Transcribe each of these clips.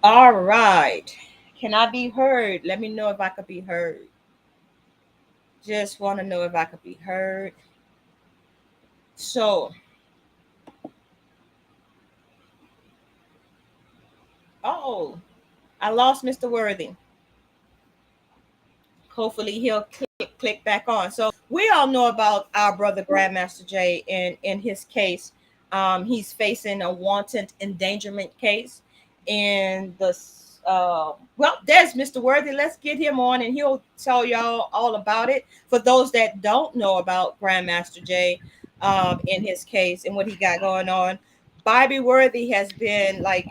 All right. Can I be heard? Let me know if I could be heard. Just want to know if I could be heard. So, oh, I lost Mr. Worthy. Hopefully he'll click back on. So we all know about our brother Grandmaster Jay in his case. He's facing a wanton endangerment case, and well, there's Mr. Worthy. Let's get him on, and he'll tell y'all all about it. For those that don't know about Grandmaster Jay, in his case and what he got going on, Bobby Worthy has been like,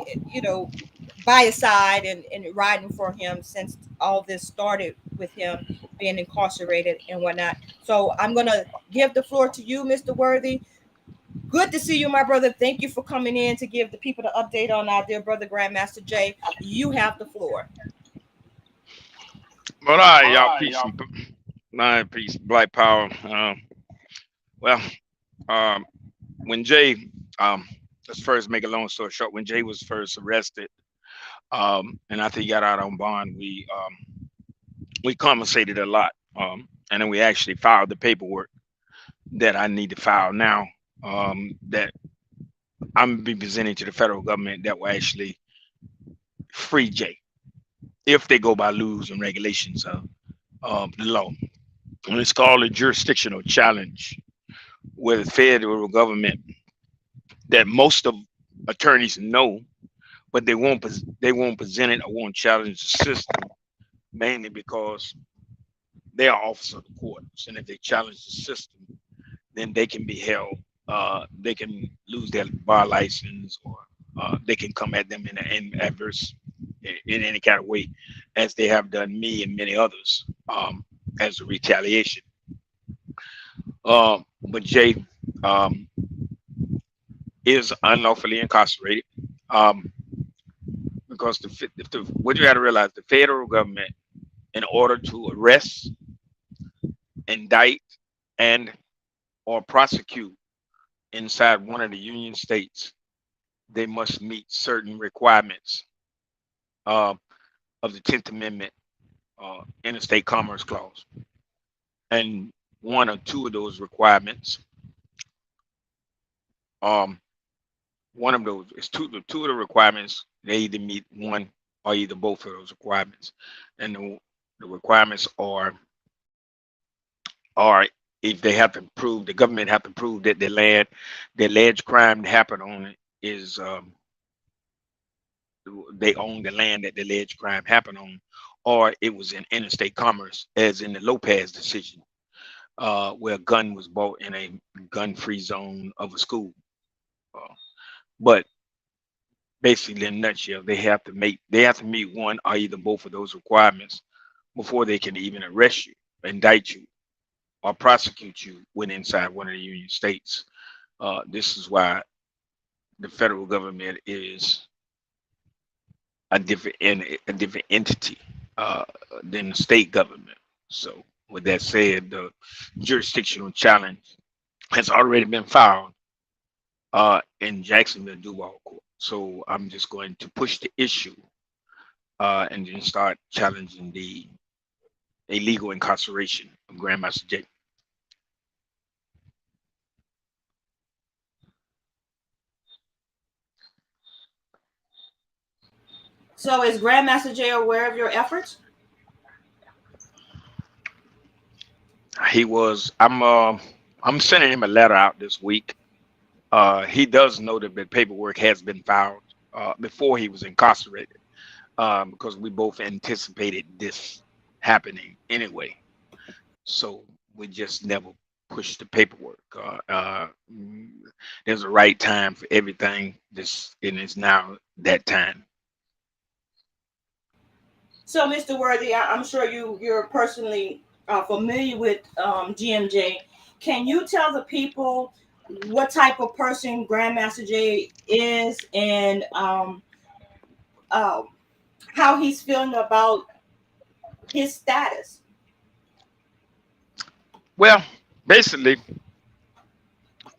by his side and riding for him since all this started with him being incarcerated and whatnot. So I'm gonna give the floor to you, Mr. Worthy. Good to see you, my brother. Thank you for coming in to give the people the update on our dear brother Grandmaster Jay. You have the floor. But all right, y'all, peace and peace, black power. Well, um, when Jay, um, let's first make a long story short. When Jay was first arrested, and after he got out on bond, we conversated a lot, and then we actually filed the paperwork that I need to file now. That I'm be presenting to the federal government that will actually free Jay if they go by rules and regulations of the law. And it's called a jurisdictional challenge, where the federal government that most of attorneys know, but they won't present it or won't challenge the system, mainly because they are officers of the courts, and if they challenge the system, then they can be held. They can lose their bar license, or they can come at them in adverse in any kind of way, as they have done me and many others, as a retaliation. But Jay, um, is unlawfully incarcerated, um, because what you got to realize, the federal government, in order to arrest, indict, and or prosecute inside one of the union states, they must meet certain requirements, uh, of the 10th Amendment, Interstate Commerce Clause. And one or two of those requirements, um, one of those is two of the requirements, they either meet one or either both of those requirements. And the requirements are if they have to prove, the government have to prove that the alleged crime that happened on it is, they own the land that the alleged crime happened on, or it was in interstate commerce, as in the Lopez decision, where a gun was bought in a gun-free zone of a school. Uh, but basically, in a nutshell, they have to meet one or either both of those requirements before they can even arrest you, indict you, or prosecute you when inside one of the union states. This is why the federal government is a different entity, uh, than the state government. So, with that said, the jurisdictional challenge has already been filed, in Jacksonville Duval Court. So I'm just going to push the issue, and then start challenging the illegal incarceration of Grandmaster Jay. So is Grandmaster Jay aware of your efforts? He was. I'm sending him a letter out this week. He does know that the paperwork has been filed, before he was incarcerated, because we both anticipated this happening anyway. So we just never pushed the paperwork. There's a right time for everything. This and it's now that time. So, Mr. Worthy, I'm sure you're personally familiar with GMJ. Can you tell the people what type of person Grandmaster Jay is, and um, how he's feeling about his status? Well, basically,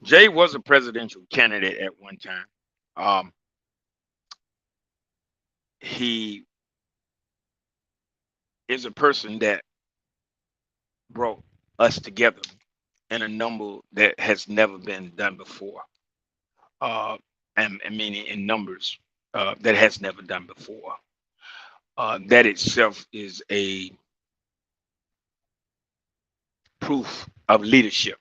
Jay was a presidential candidate at one time. Um, he is a person that brought us together in a number that has never been done before, uh, and meaning in numbers that has never done before. That itself is a proof of leadership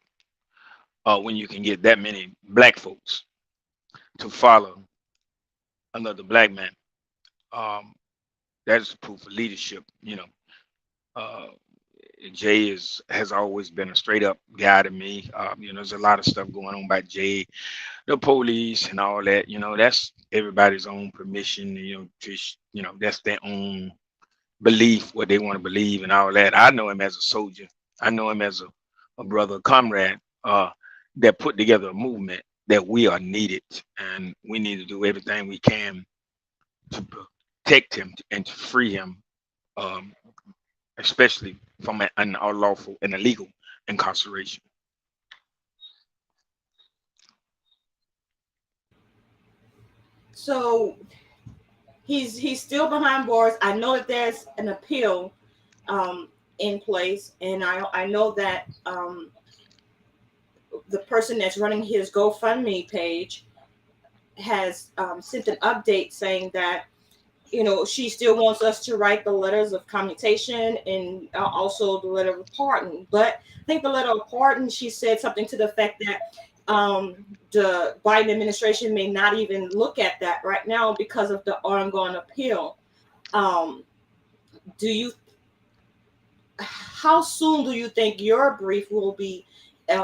when you can get that many black folks to follow another black man. Um, that is proof of leadership. Uh, Jay has always been a straight up guy to me. There's a lot of stuff going on by Jay, the police, and all that. That's everybody's own permission. That's their own belief, what they want to believe, and all that. I know him as a soldier. I know him as a brother, a comrade that put together a movement that we are needed, and we need to do everything we can to protect him and to free him, um, especially from an unlawful and illegal incarceration. So he's still behind bars. I know that there's an appeal in place, and I know that the person that's running his GoFundMe page has sent an update saying that she still wants us to write the letters of commutation and also the letter of pardon. But I think the letter of pardon, she said something to the effect that the Biden administration may not even look at that right now because of the ongoing appeal. Um, do you? How soon do you think your brief will be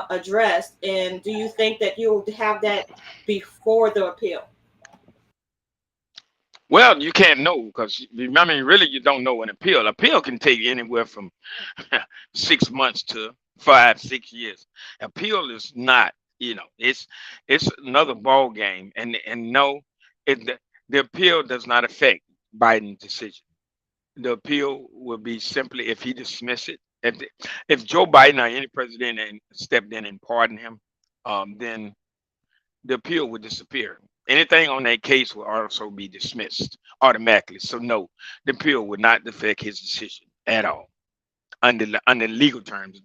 addressed, and do you think that you'll have that before the appeal? Well, you can't know because really you don't know an appeal. Appeal can take anywhere from 6 months to 5, 6 years. Appeal is not, it's another ball game, and no, the appeal does not affect Biden's decision. The appeal will be simply if he dismiss it. If Joe Biden or any president and stepped in and pardoned him, then the appeal would disappear. Anything on that case will also be dismissed automatically. So no, the appeal would not affect his decision at all. Under legal terms,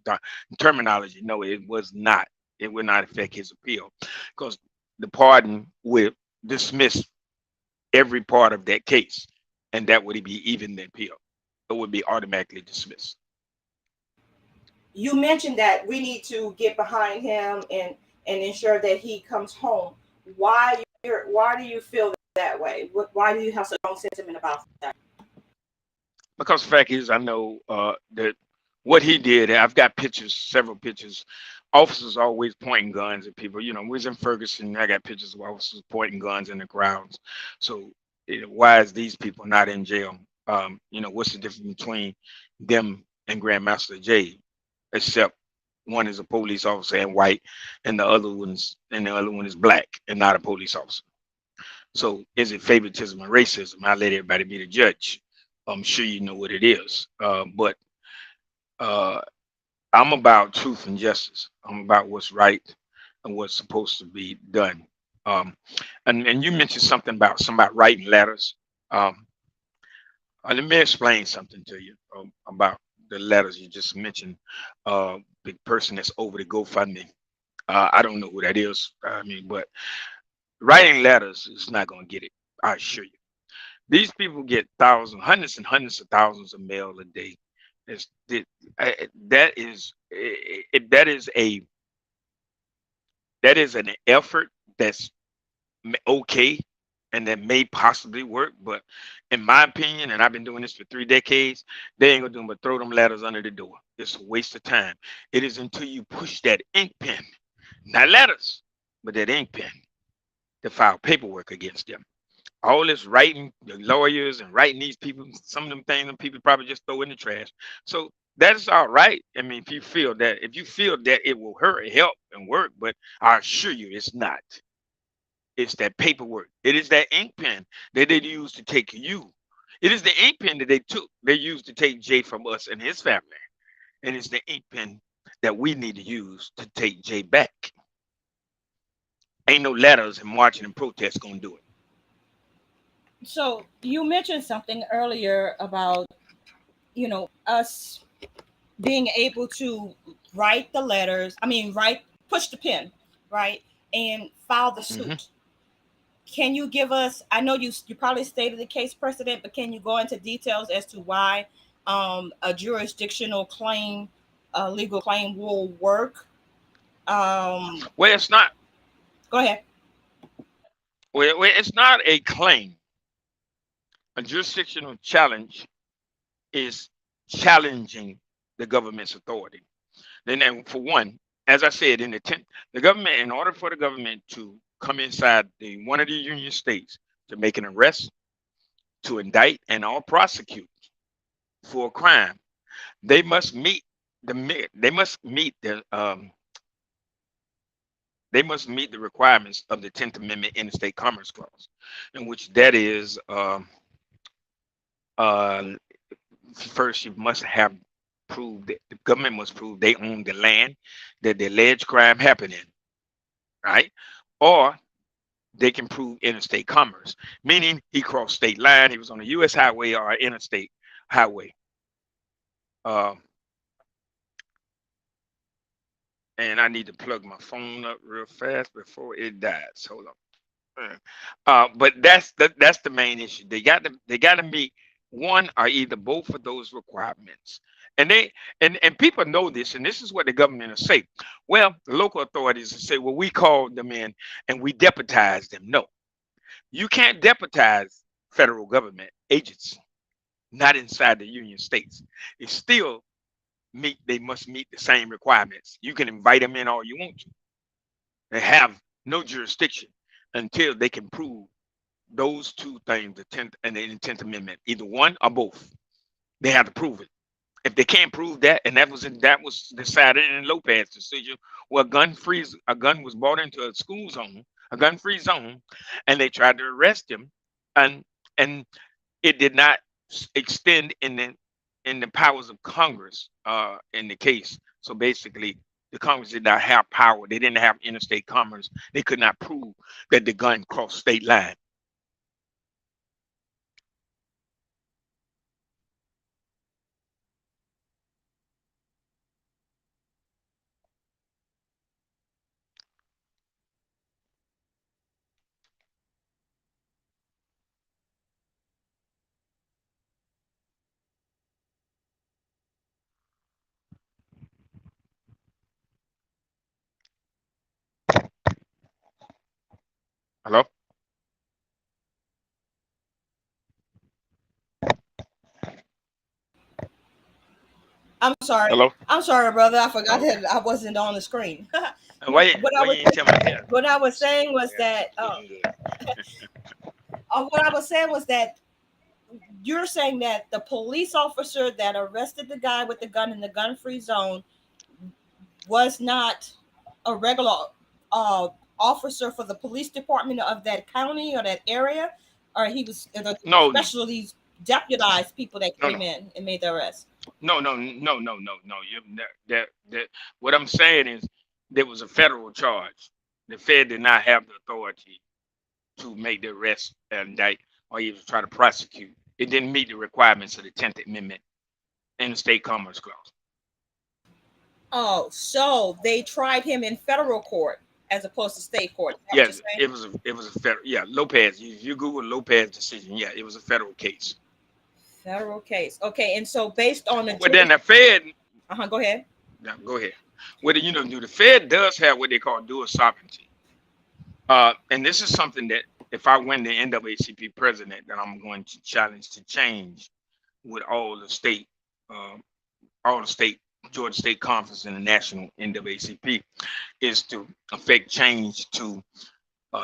terminology, no, it was not. It would not affect his appeal because the pardon will dismiss every part of that case, and that would be even the appeal. It would be automatically dismissed. You mentioned that we need to get behind him and ensure that he comes home. Why do you feel that way? Why do you have such a strong sentiment about that? Because the fact is, I know that what he did. I've got pictures, several pictures. Officers always pointing guns at people. We was in Ferguson. I got pictures of officers pointing guns in the crowds. So why is these people not in jail? What's the difference between them and Grandmaster Jay? Except one is a police officer and white, and the other one is black and not a police officer. So is it favoritism and racism? I let everybody be the judge. I'm sure you know what it is. But uh, I'm about truth and justice. I'm about what's right and what's supposed to be done. Um, and you mentioned something about somebody writing letters. Um, Let me explain something to you about the letters you just mentioned. The person that's over the GoFundMe. I don't know who that is. But writing letters is not going to get it. I assure you. These people get thousands, hundreds and hundreds of thousands of mail a day. It's, it, that is that is an effort that's okay and that may possibly work, but in my opinion, and I've been doing this for 3 decades, they ain't gonna do but throw them letters under the door. It's a waste of time. It is until you push that ink pen, not letters, but that ink pen to file paperwork against them. All this writing, the lawyers and writing these people, some of them things, them people probably just throw in the trash. So that's all right. If you feel that it will hurt, help, and work, but I assure you, it's not. It's that paperwork. It is that ink pen that they used to take you. It is the ink pen that they used to take Jay from us and his family. And it's the ink pen that we need to use to take Jay back. Ain't no letters and marching and protests gonna do it. So you mentioned something earlier about, us being able to write the letters. I mean, push the pen, right, and file the Hmm. suit. Can you give us? I know you probably stated the case precedent, but can you go into details as to why a jurisdictional claim, a legal claim, will work? Well, it's not. Go ahead. Well, it's not a claim. A jurisdictional challenge is challenging the government's authority. Then, and for one, as I said, the government, in order for the government to come inside one of the union states to make an arrest, to indict, and or prosecute for a crime, they must meet they must meet the requirements of the 10th Amendment Interstate Commerce Clause, in which that is uh, first you must have proved that the government must prove they own the land that the alleged crime happened in, right? Or they can prove interstate commerce, meaning he crossed state line, he was on a U.S. highway or interstate highway. Uh, and I need to plug my phone up real fast before it dies. Hold on. But that's the main issue. They got to meet one or either both of those requirements. And and people know this, and this is what the government will say. Well, the local authorities will say, well, we called them in and we deputized them. No, you can't deputize federal government agents, not inside the union states. It's still they must meet the same requirements. You can invite them in all you want to. They have no jurisdiction until they can prove those two things, the 10th and the 10th Amendment, either one or both. They have to prove it. If they can't prove that, and that was decided in Lopez decision, where a gun was brought into a school zone, a gun-free zone, and they tried to arrest him, and and it did not extend in the powers of Congress in the case. So basically, the Congress did not have power. They didn't have interstate commerce. They could not prove that the gun crossed state line. Hello? I'm sorry. Hello? I'm sorry, brother. I forgot Okay. that I wasn't on the screen. And why you ain't tell me that? What I was See, saying was yeah, that looking good. what I was saying was that you're saying that the police officer that arrested the guy with the gun in the gun-free zone was not a regular uh, officer for the police department of that county or that area, or he was No, especially deputized people that no, came no, in and made the arrest. no. That what I'm saying is there was a federal charge. The Fed did not have the authority to make the arrest and indict or even try to prosecute. It didn't meet the requirements of the 10th Amendment Interstate Commerce Clause. Oh, so they tried him in federal court as opposed to state court. Is that what you're Yes, saying? it was a federal. Yeah, Lopez. You Google Lopez decision. Yeah, it was a federal case. Federal case. Okay, and so based on the Well, then the Fed. go ahead. Yeah, go ahead. Well, the Fed does have what they call dual sovereignty. And this is something that if I win the NAACP president, that I'm going to challenge to change with uh, all the state, Georgia State Conference and the national NAACP, is to affect change to.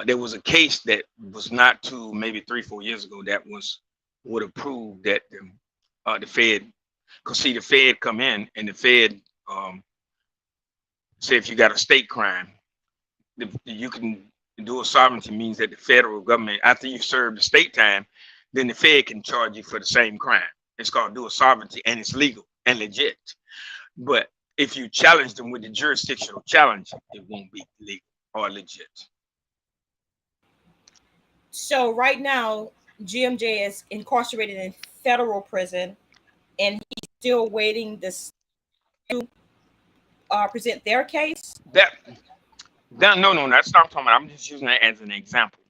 There was a case that was not too maybe 3-4 years ago that would have proved that the Fed, because see the Fed come in and the Fed say if you got a state crime, you can dual sovereignty means that the federal government, after you serve the state time, then the Fed can charge you for the same crime. It's called dual sovereignty and it's legal and legit. But if you challenge them with the jurisdictional challenge, it won't be legal or legit. So right now, GMJ is incarcerated in federal prison, and he's still waiting to present their case. No, that's not what I'm talking about. I'm just using that as an example.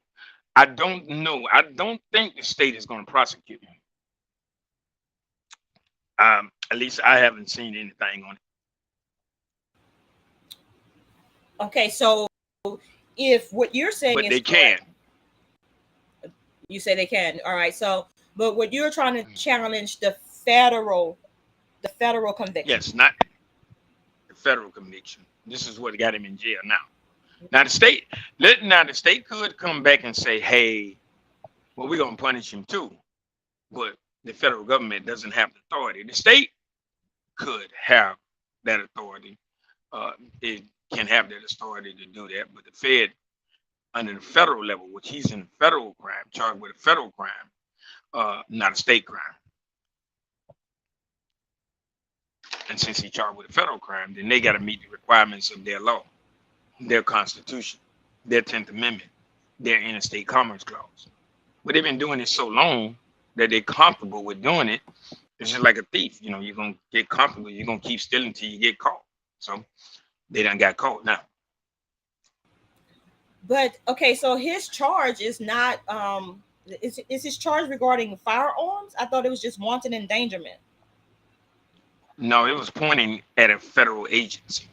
I don't know. I don't think the state is going to prosecute him. At least I haven't seen anything on it. Okay, so if what you're saying But is they correct, can. you say they can. All right. So, but what you're trying to challenge the federal conviction. Yes, not the federal conviction. This is what got him in jail now. Now the state could come back and say, hey, well, we're gonna punish him too. But the federal government doesn't have the authority. The state could have that authority. It can have that authority to do that, but the Fed, under the federal level, which he's in federal crime, charged with a federal crime, not a state crime. And since he's charged with a federal crime, then they got to meet the requirements of their law, their Constitution, their 10th Amendment, their Interstate Commerce Clause. But they've been doing it so long that they're comfortable with doing it. It's just like a thief. You know, you're going to get comfortable. You're going to keep stealing until you get caught. So they done got caught now. But okay, so his charge is not is his charge regarding firearms? I thought it was just wanton endangerment. No, it was pointing at a federal agency,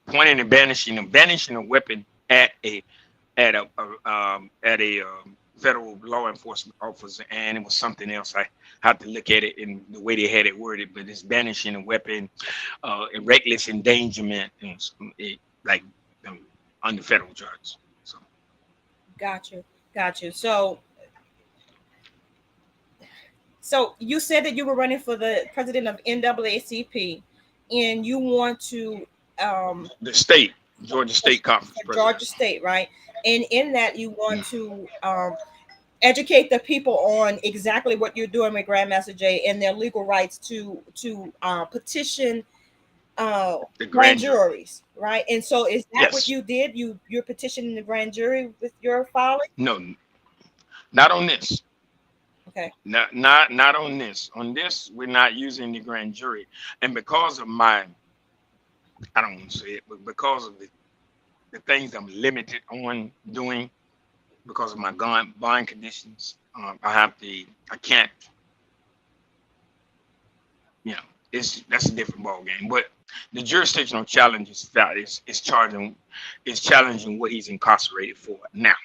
pointing and banishing a weapon at a federal law enforcement officer, and it was something else. I have to look at it in the way they had it worded, but it's banishing a weapon, reckless endangerment, like under federal charges. So, got you. So you said that you were running for the president of NAACP, and you want to the state, Georgia State Conference, Georgia State, right? And in that, you want to educate the people on exactly what you're doing with Grandmaster Jay and their legal rights to petition the grand juries, right? And so, is that yes. what you did? You're petitioning the grand jury with your filing? No, not on this. Okay. Not on this. On this, we're not using the grand jury, and because of I don't want to say it, but because of the things I'm limited on doing, because of my bond conditions, I can't. You know, that's a different ball game. But the jurisdictional challenge is challenging what he's incarcerated for now.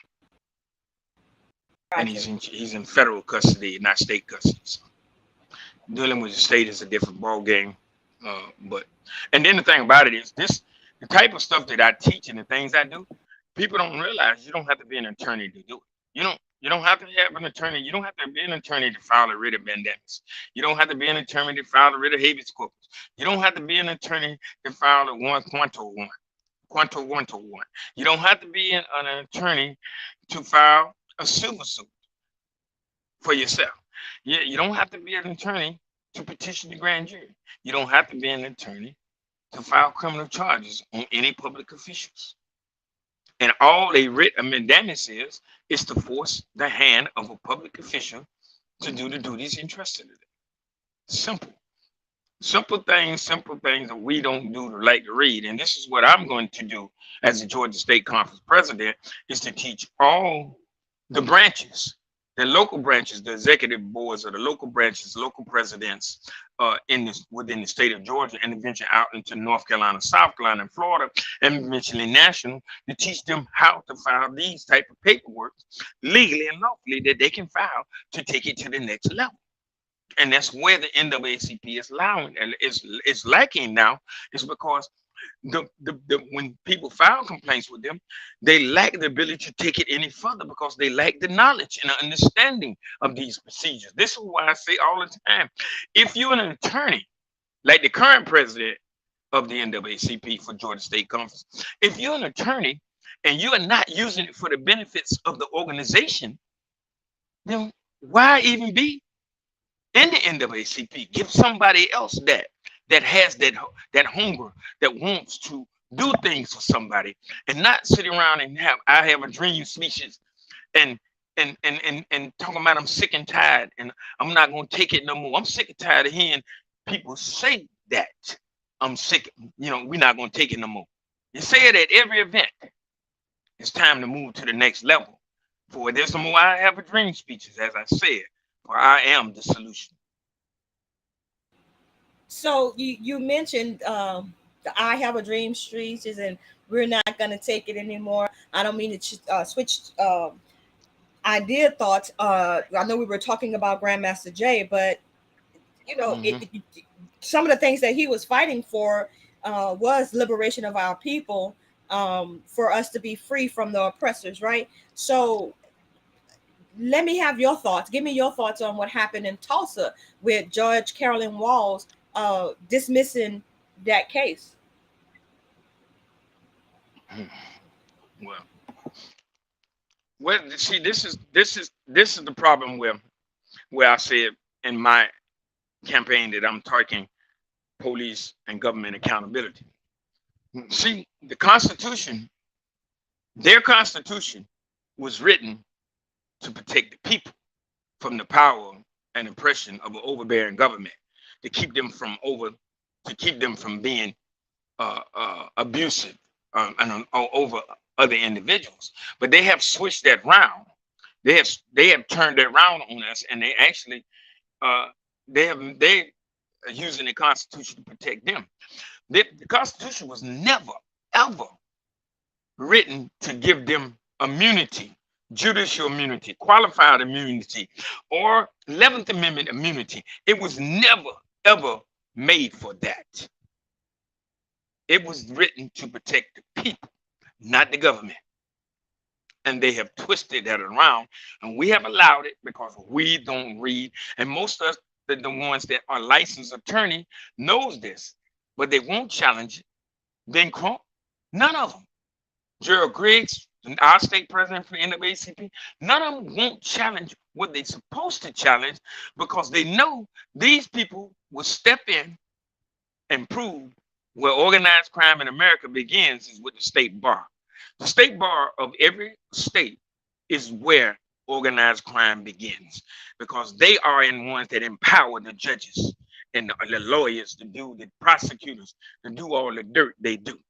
And he's in federal custody, not state custody. So dealing with the state is a different ball game. And then the thing about it is the type of stuff that I teach and the things I do, people don't realize you don't have to be an attorney to do it. You don't have to have an attorney. You don't have to be an attorney to file a writ of mandamus. You don't have to be an attorney to file a writ of habeas corpus. You don't have to be an attorney to file a quanto one. You don't have to be an attorney to file a civil suit for yourself. You don't have to be an attorney to petition the grand jury. You don't have to be an attorney to file criminal charges on any public officials. And all a writ of mandamus is to force the hand of a public official to do the duties entrusted to them. Simple things that we don't do to like to read. And this is what I'm going to do as the Georgia State Conference president, is to teach all the branches, the local branches, the executive boards of the local branches, local presidents within the state of Georgia, and eventually out into North Carolina, South Carolina, and Florida, and eventually national, to teach them how to file these type of paperwork legally and lawfully that they can file to take it to the next level. And that's where the NAACP is allowing, and it's lacking now, is because when people file complaints with them, they lack the ability to take it any further because they lack the knowledge and understanding of these procedures. This is why I say all the time, if you're an attorney, like the current president of the NAACP for Georgia State Conference, if you're an attorney and you are not using it for the benefits of the organization, then why even be in the NAACP? Give somebody else that has that hunger, that wants to do things for somebody, and not sit around and I have a dream speeches and and talking about I'm sick and tired and I'm not gonna take it no more. I'm sick and tired of hearing people say that I'm sick. We're not gonna take it no more. You say it at every event. It's time to move to the next level. For there's some more I have a dream speeches, as I said, for I am the solution. So you mentioned the I have a dream speeches, and we're not going to take it anymore. I don't mean to switch idea thoughts. I know we were talking about Grandmaster Jay, but Mm-hmm. some of the things that he was fighting for was liberation of our people, for us to be free from the oppressors, right? So let me have your thoughts. Give me your thoughts on what happened in Tulsa with Judge Carolyn Walls dismissing that case. Well, see, this is the problem where I said in my campaign that I'm targeting police and government accountability. See, the Constitution, their Constitution, was written to protect the people from the power and oppression of an overbearing government, to keep them from being abusive over other individuals. But they have switched that round. They have turned that round on us, and they actually they are using the Constitution to protect them. The Constitution was never ever written to give them immunity, judicial immunity, qualified immunity, or 11th Amendment immunity. It was never ever made for that. It was written to protect the people, not the government. And they have twisted that around, and we have allowed it because we don't read. And most of us, the ones that are licensed attorney, knows this, but they won't challenge it. Ben Crump, none of them. Gerald Griggs, our state president for the NAACP, none of them won't challenge what they're supposed to challenge, because they know these people will step in and prove where organized crime in America begins is with the state bar. The state bar of every state is where organized crime begins, because they are in ones that empower the judges and the lawyers to do, the prosecutors to do all the dirt they do.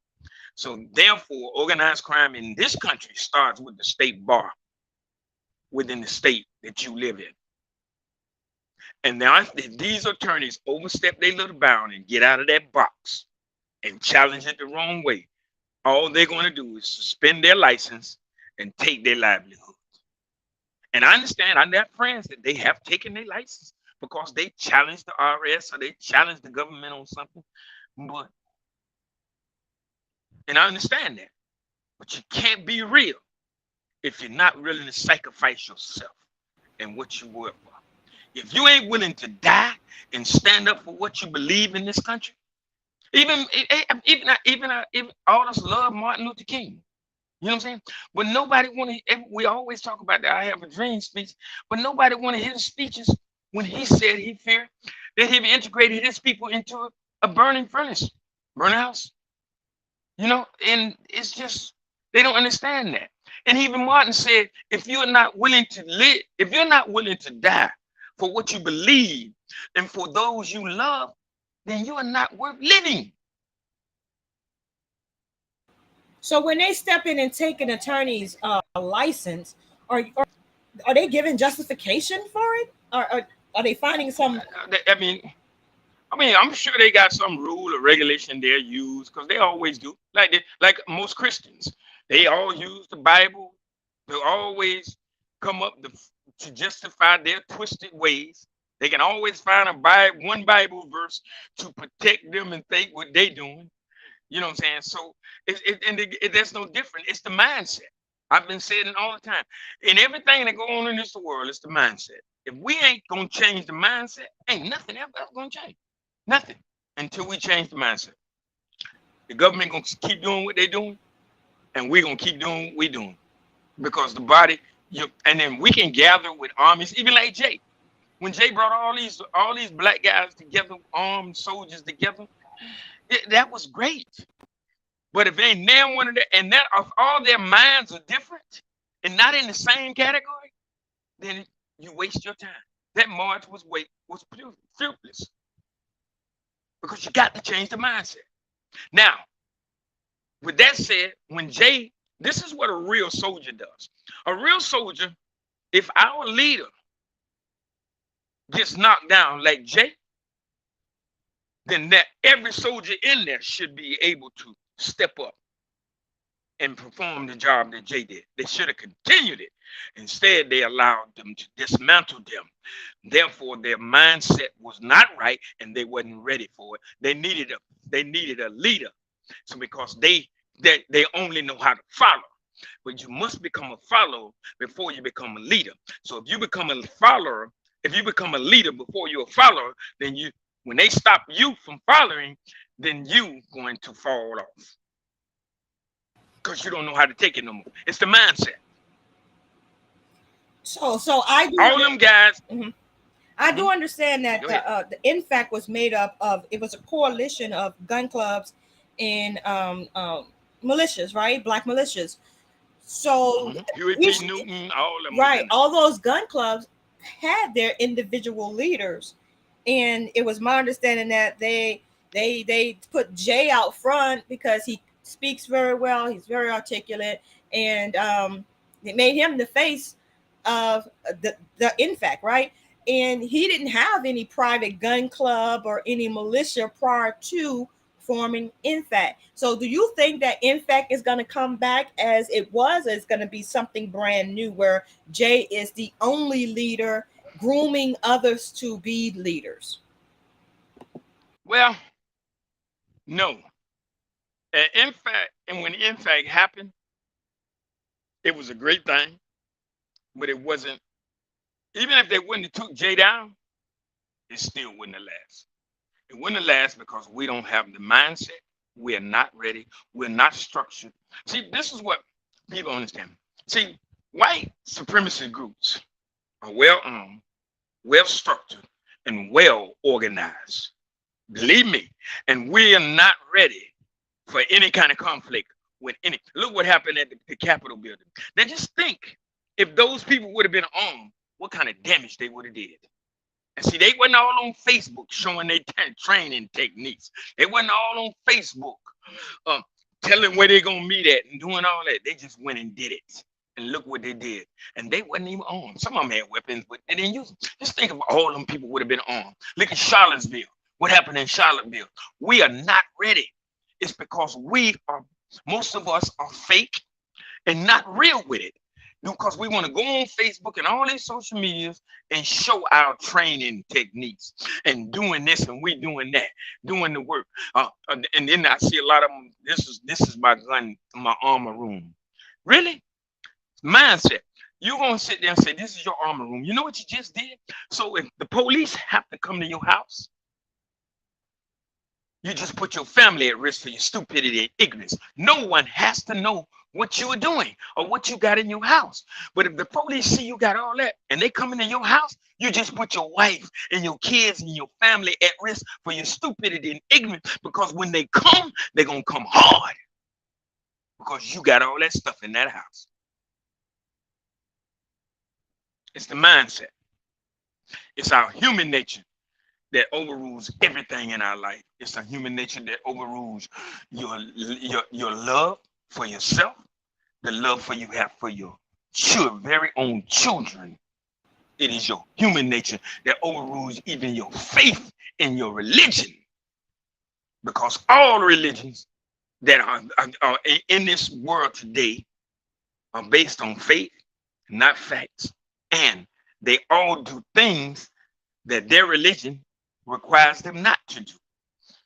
So therefore, organized crime in this country starts with the state bar within the state that you live in. And now if these attorneys overstep their little bound and get out of that box and challenge it the wrong way, all they're going to do is suspend their license and take their livelihood. And I understand, I have friends that they have taken their license because they challenged the IRS or they challenged the government on something. And I understand that. But you can't be real if you're not willing to sacrifice yourself and what you work for. If you ain't willing to die and stand up for what you believe in this country, even all of us love Martin Luther King. You know what I'm saying? But nobody want to. We always talk about that I have a dream speech, but nobody want to hear the speeches when he said he feared that he integrated his people into a burning furnace, burning house. And it's just they don't understand that. And even Martin said, if you're not willing to live, if you're not willing to die for what you believe and for those you love, then you are not worth living. So when they step in and take an attorney's license, are they giving justification for it, or are they finding some? I mean, I'm sure they got some rule or regulation they use, because they always do. Like most Christians, they all use the Bible. They always come up to justify their twisted ways. They can always find one Bible verse to protect them and think what they doing. You know what I'm saying? So that's no different. It's the mindset. I've been saying it all the time. In everything that go on in this world, it's the mindset. If we ain't gonna change the mindset, ain't nothing else gonna change. Nothing until we change the mindset. The government gonna keep doing what they're doing, and we're gonna keep doing what we're doing, because the body. And then we can gather with armies, even like Jay. When Jay brought all these black guys together, armed soldiers together, that was great. But if ain't now one of them, and that of all their minds are different and not in the same category, then you waste your time. That march was fruitless because you got to change the mindset. Now, with that said, when Jay, this is what a real soldier does. A real soldier, if our leader gets knocked down like Jay, then that every soldier in there should be able to step up and perform the job that Jay did. They should have continued it. Instead, they allowed them to dismantle them. Therefore, their mindset was not right and they wasn't ready for it. They needed a leader. So because they only know how to follow. But you must become a follower before you become a leader. So if you become a follower, if you become a leader before you're a follower, then when they stop you from following, then you going to fall off. Because you don't know how to take it no more. It's the mindset. So I do. All them guys. Mm-hmm. I do understand that the NFAC was made up of, it was a coalition of gun clubs and militias, right? Black militias. So Huey P. Newton, all of them. Right. All those gun clubs had their individual leaders. And it was my understanding that they put Jay out front because he speaks very well. He's very articulate. And it made him the face of the NFAC, right? And he didn't have any private gun club or any militia prior to forming NFAC. So do you think that NFAC is going to come back as it was, or it's going to be something brand new where Jay is the only leader grooming others to be leaders? Well, no. And when NFAC happened, it was a great thing, but it wasn't. Even if they wouldn't have took Jay down, it still wouldn't have lasted. It wouldn't have lasted because we don't have the mindset. We're not ready. We're not structured. See, this is what people understand. See, white supremacist groups are well-armed, well-structured, and well-organized. Believe me. And we are not ready for any kind of conflict with any. Look what happened at the Capitol building. Now just think, if those people would have been armed, what kind of damage they would have did. And see, they wasn't all on Facebook showing their training techniques. They wasn't all on Facebook telling where they're going to meet at and doing all that. They just went and did it. And look what they did. And they wasn't even armed. Some of them had weapons, but they didn't use them. Just think of all them people would have been armed. Look at Charlottesville. What happened in Charlottesville? We are not ready. It's because most of us are fake and not real with it. Because we want to go on Facebook and all these social medias and show our training techniques and doing this and we doing that, doing the work. And then I see a lot of them. This is my gun, my armor room. Really? Mindset. You're gonna sit there and say, this is your armor room. You know what you just did? So if the police have to come to your house, you just put your family at risk for your stupidity and ignorance. No one has to know what you are doing or what you got in your house. But if the police see you got all that and they come into your house, you just put your wife and your kids and your family at risk for your stupidity and ignorance, because when they come, they're going to come hard because you got all that stuff in that house. It's the mindset. It's our human nature that overrules everything in our life. It's a human nature that overrules your love for yourself, the love for you have for your very own children. It is your human nature that overrules even your faith in your religion. Because all religions that are in this world today are based on faith, not facts. And they all do things that their religion requires them not to do.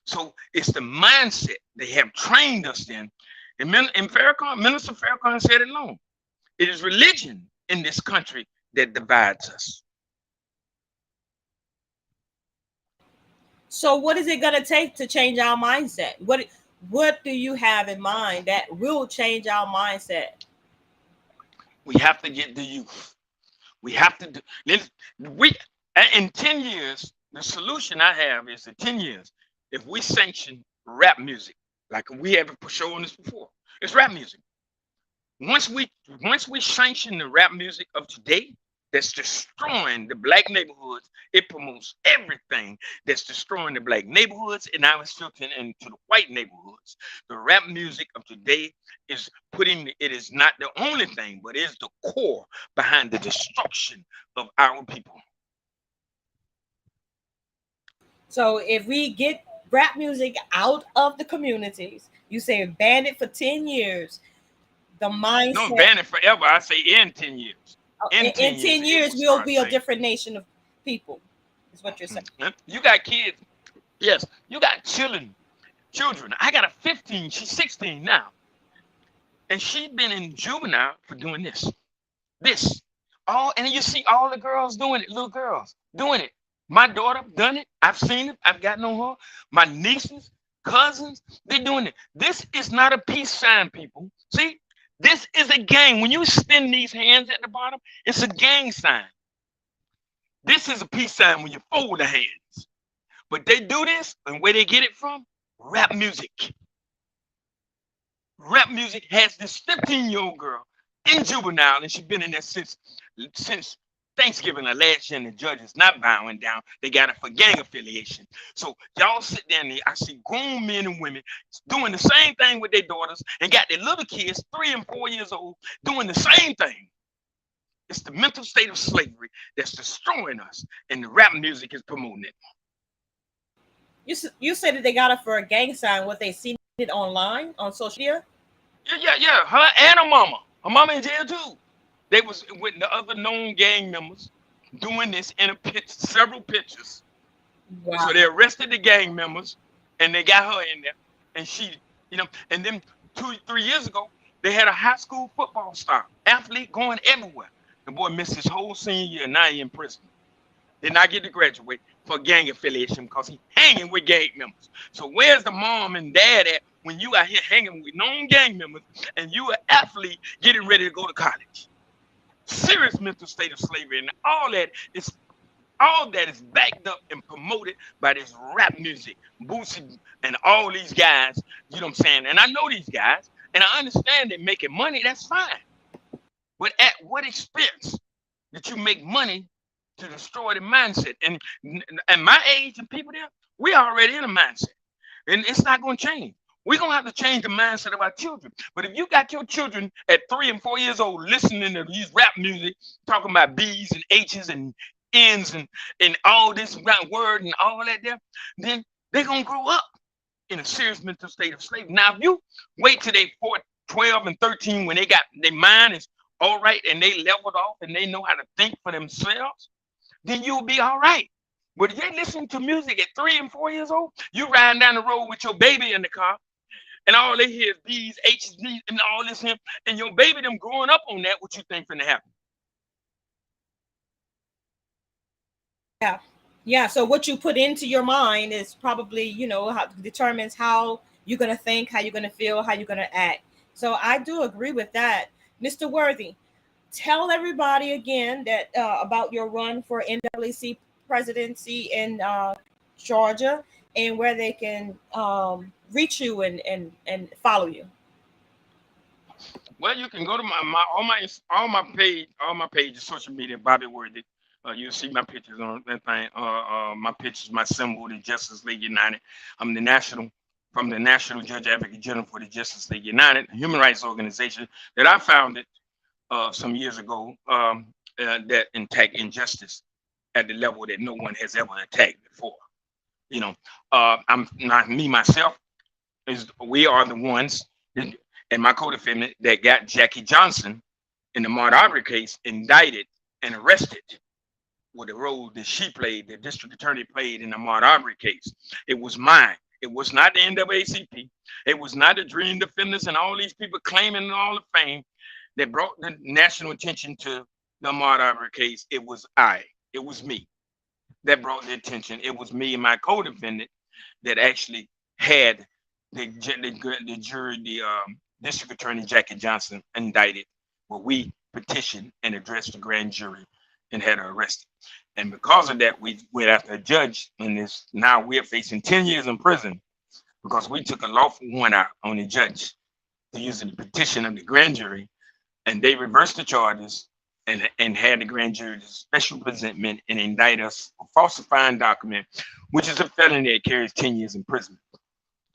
So it's the mindset they have trained us in. And Minister Farrakhan said it long. It is religion in this country that divides us. So what is it going to take to change our mindset? What do you have in mind that will change our mindset? We have to get the youth. We have to do. In 10 years, the solution I have is in 10 years, if we sanction rap music, like we have shown this before, it's rap music. Once we sanction the rap music of today, that's destroying the black neighborhoods. It promotes everything that's destroying the black neighborhoods, and now it's filtering into the white neighborhoods. The rap music of today is it is not the only thing, but is the core behind the destruction of our people. So if we get rap music out of the communities, you say ban it for 10 years, the mindset. No, ban it forever. I say in 10 years. In 10 years, we'll be a different nation of people, is what you're saying. You got kids. Yes, you got children. I got a 15. She's 16 now. And she's been in juvenile for doing this. And you see all the girls doing it, little girls doing it. My daughter done it. I've seen it. I've gotten on her. My nieces, cousins, they're doing it. This is not a peace sign, people. See, this is a gang. When you extend these hands at the bottom, it's a gang sign. This is a peace sign when you fold the hands. But they do this, and where they get it from? Rap music. Rap music has this 15-year-old girl in juvenile, and she's been in there since Thanksgiving of last year, and the judge is not bowing down. They got it for gang affiliation. So y'all sit down there. I see grown men and women doing the same thing with their daughters and got their little kids, 3 and 4 years old, doing the same thing. It's the mental state of slavery that's destroying us, and the rap music is promoting it. You said that they got it for a gang sign. What, they seen it online on social media? Yeah. Her and her mama. Her mama in jail too. They was with the other known gang members doing this in several pictures. Wow. So they arrested the gang members and they got her in there. And she, and then 2-3 years ago, they had a high school football star, athlete going everywhere. The boy missed his whole senior year, now he in prison. Did not get to graduate for gang affiliation because he hanging with gang members. So where's the mom and dad at when you out here hanging with known gang members and you an athlete getting ready to go to college? Serious mental state of slavery, and all that is backed up and promoted by this rap music, Boosie and all these guys. You know what I'm saying? And I know these guys, and I understand they're making money. That's fine, but at what expense did you make money to destroy the mindset? And my age and people there, we already in a mindset, and it's not going to change. We're going to have to change the mindset of our children. But if you got your children at 3 and 4 years old listening to these rap music, talking about B's and H's and N's and all this word and all that there, then they're going to grow up in a serious mental state of slavery. Now, if you wait till they 12 and 13 when they got their mind is all right and they leveled off and they know how to think for themselves, then you'll be all right. But if they listen to music at 3 and 4 years old, you riding down the road with your baby in the car, and all they hear is B's, H's, B's, and all this him, and your baby them growing up on that, what you think finna happen? Yeah. So what you put into your mind is probably, determines how you're gonna think, how you're gonna feel, how you're gonna act. So I do agree with that, Mr. Worthy. Tell everybody again that about your run for NAACP presidency in Georgia, and where they can reach you and follow you. Well, you can go to all my pages, social media, Bobby Worthy. You'll see my pictures on that thing. My pictures, my symbol, the Justice League United. I'm from the National Judge Advocate General for the Justice League United, a human rights organization that I founded some years ago that attack injustice at the level that no one has ever attacked before. I'm not me myself. We are the ones, and my co-defendant that got Jackie Johnson in the Ahmaud Arbery case indicted and arrested with the role that she played, the district attorney played in the Ahmaud Arbery case. It was mine. It was not the NAACP. It was not the Dream Defenders and all these people claiming all the fame that brought the national attention to the Ahmaud Arbery case. It was me that brought the attention. It was me and my co-defendant that actually had the jury, the district attorney Jackie Johnson indicted, where we petitioned and addressed the grand jury and had her arrested. And because of that, we went after a judge, and now we're facing 10 years in prison because we took a lawful warrant out on the judge to use the petition of the grand jury, and they reversed the charges and had the grand jury special presentment and indict us for falsifying document, which is a felony that carries 10 years in prison.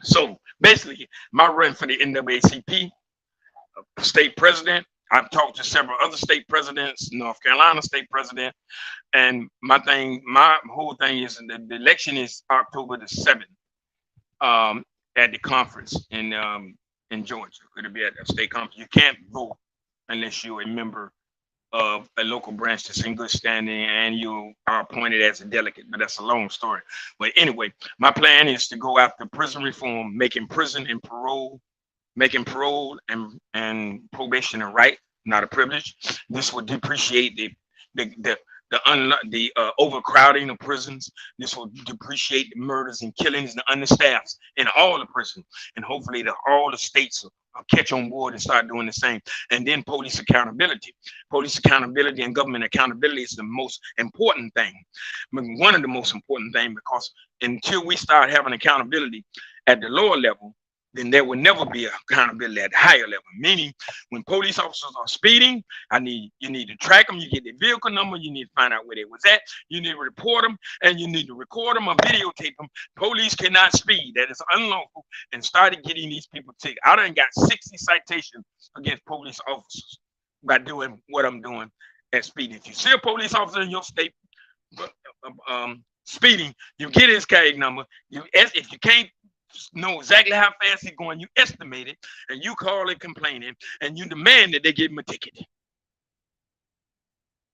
So basically, my run for the NAACP state president, I've talked to several other state presidents, North Carolina state president, and my whole thing is the election is October the 7th at the conference in Georgia. It'll be at a state conference. You can't vote unless you're a member of a local branch that's in good standing and you are appointed as a delegate, but that's a long story. But anyway, my plan is to go after prison reform, making prison and parole, making parole and probation a right, not a privilege. This will depreciate the overcrowding of prisons. This will depreciate the murders and killings and the understaffs in all the prisons, and hopefully all the states will catch on board and start doing the same. And then police accountability and government accountability is the most important thing, one of the most important things, because until we start having accountability at the lower level, then there will never be accountability at the higher level. Meaning, when police officers are speeding, you need to track them. You get their vehicle number. You need to find out where they was at. You need to report them, and you need to record them or videotape them. Police cannot speed. That is unlawful. And started getting these people ticked. I done got 60 citations against police officers by doing what I'm doing at speeding. If you see a police officer in your state speeding, you get his tag number. If you can't know exactly how fast he's going, you estimate it, and you call it complaining, and you demand that they give him a ticket.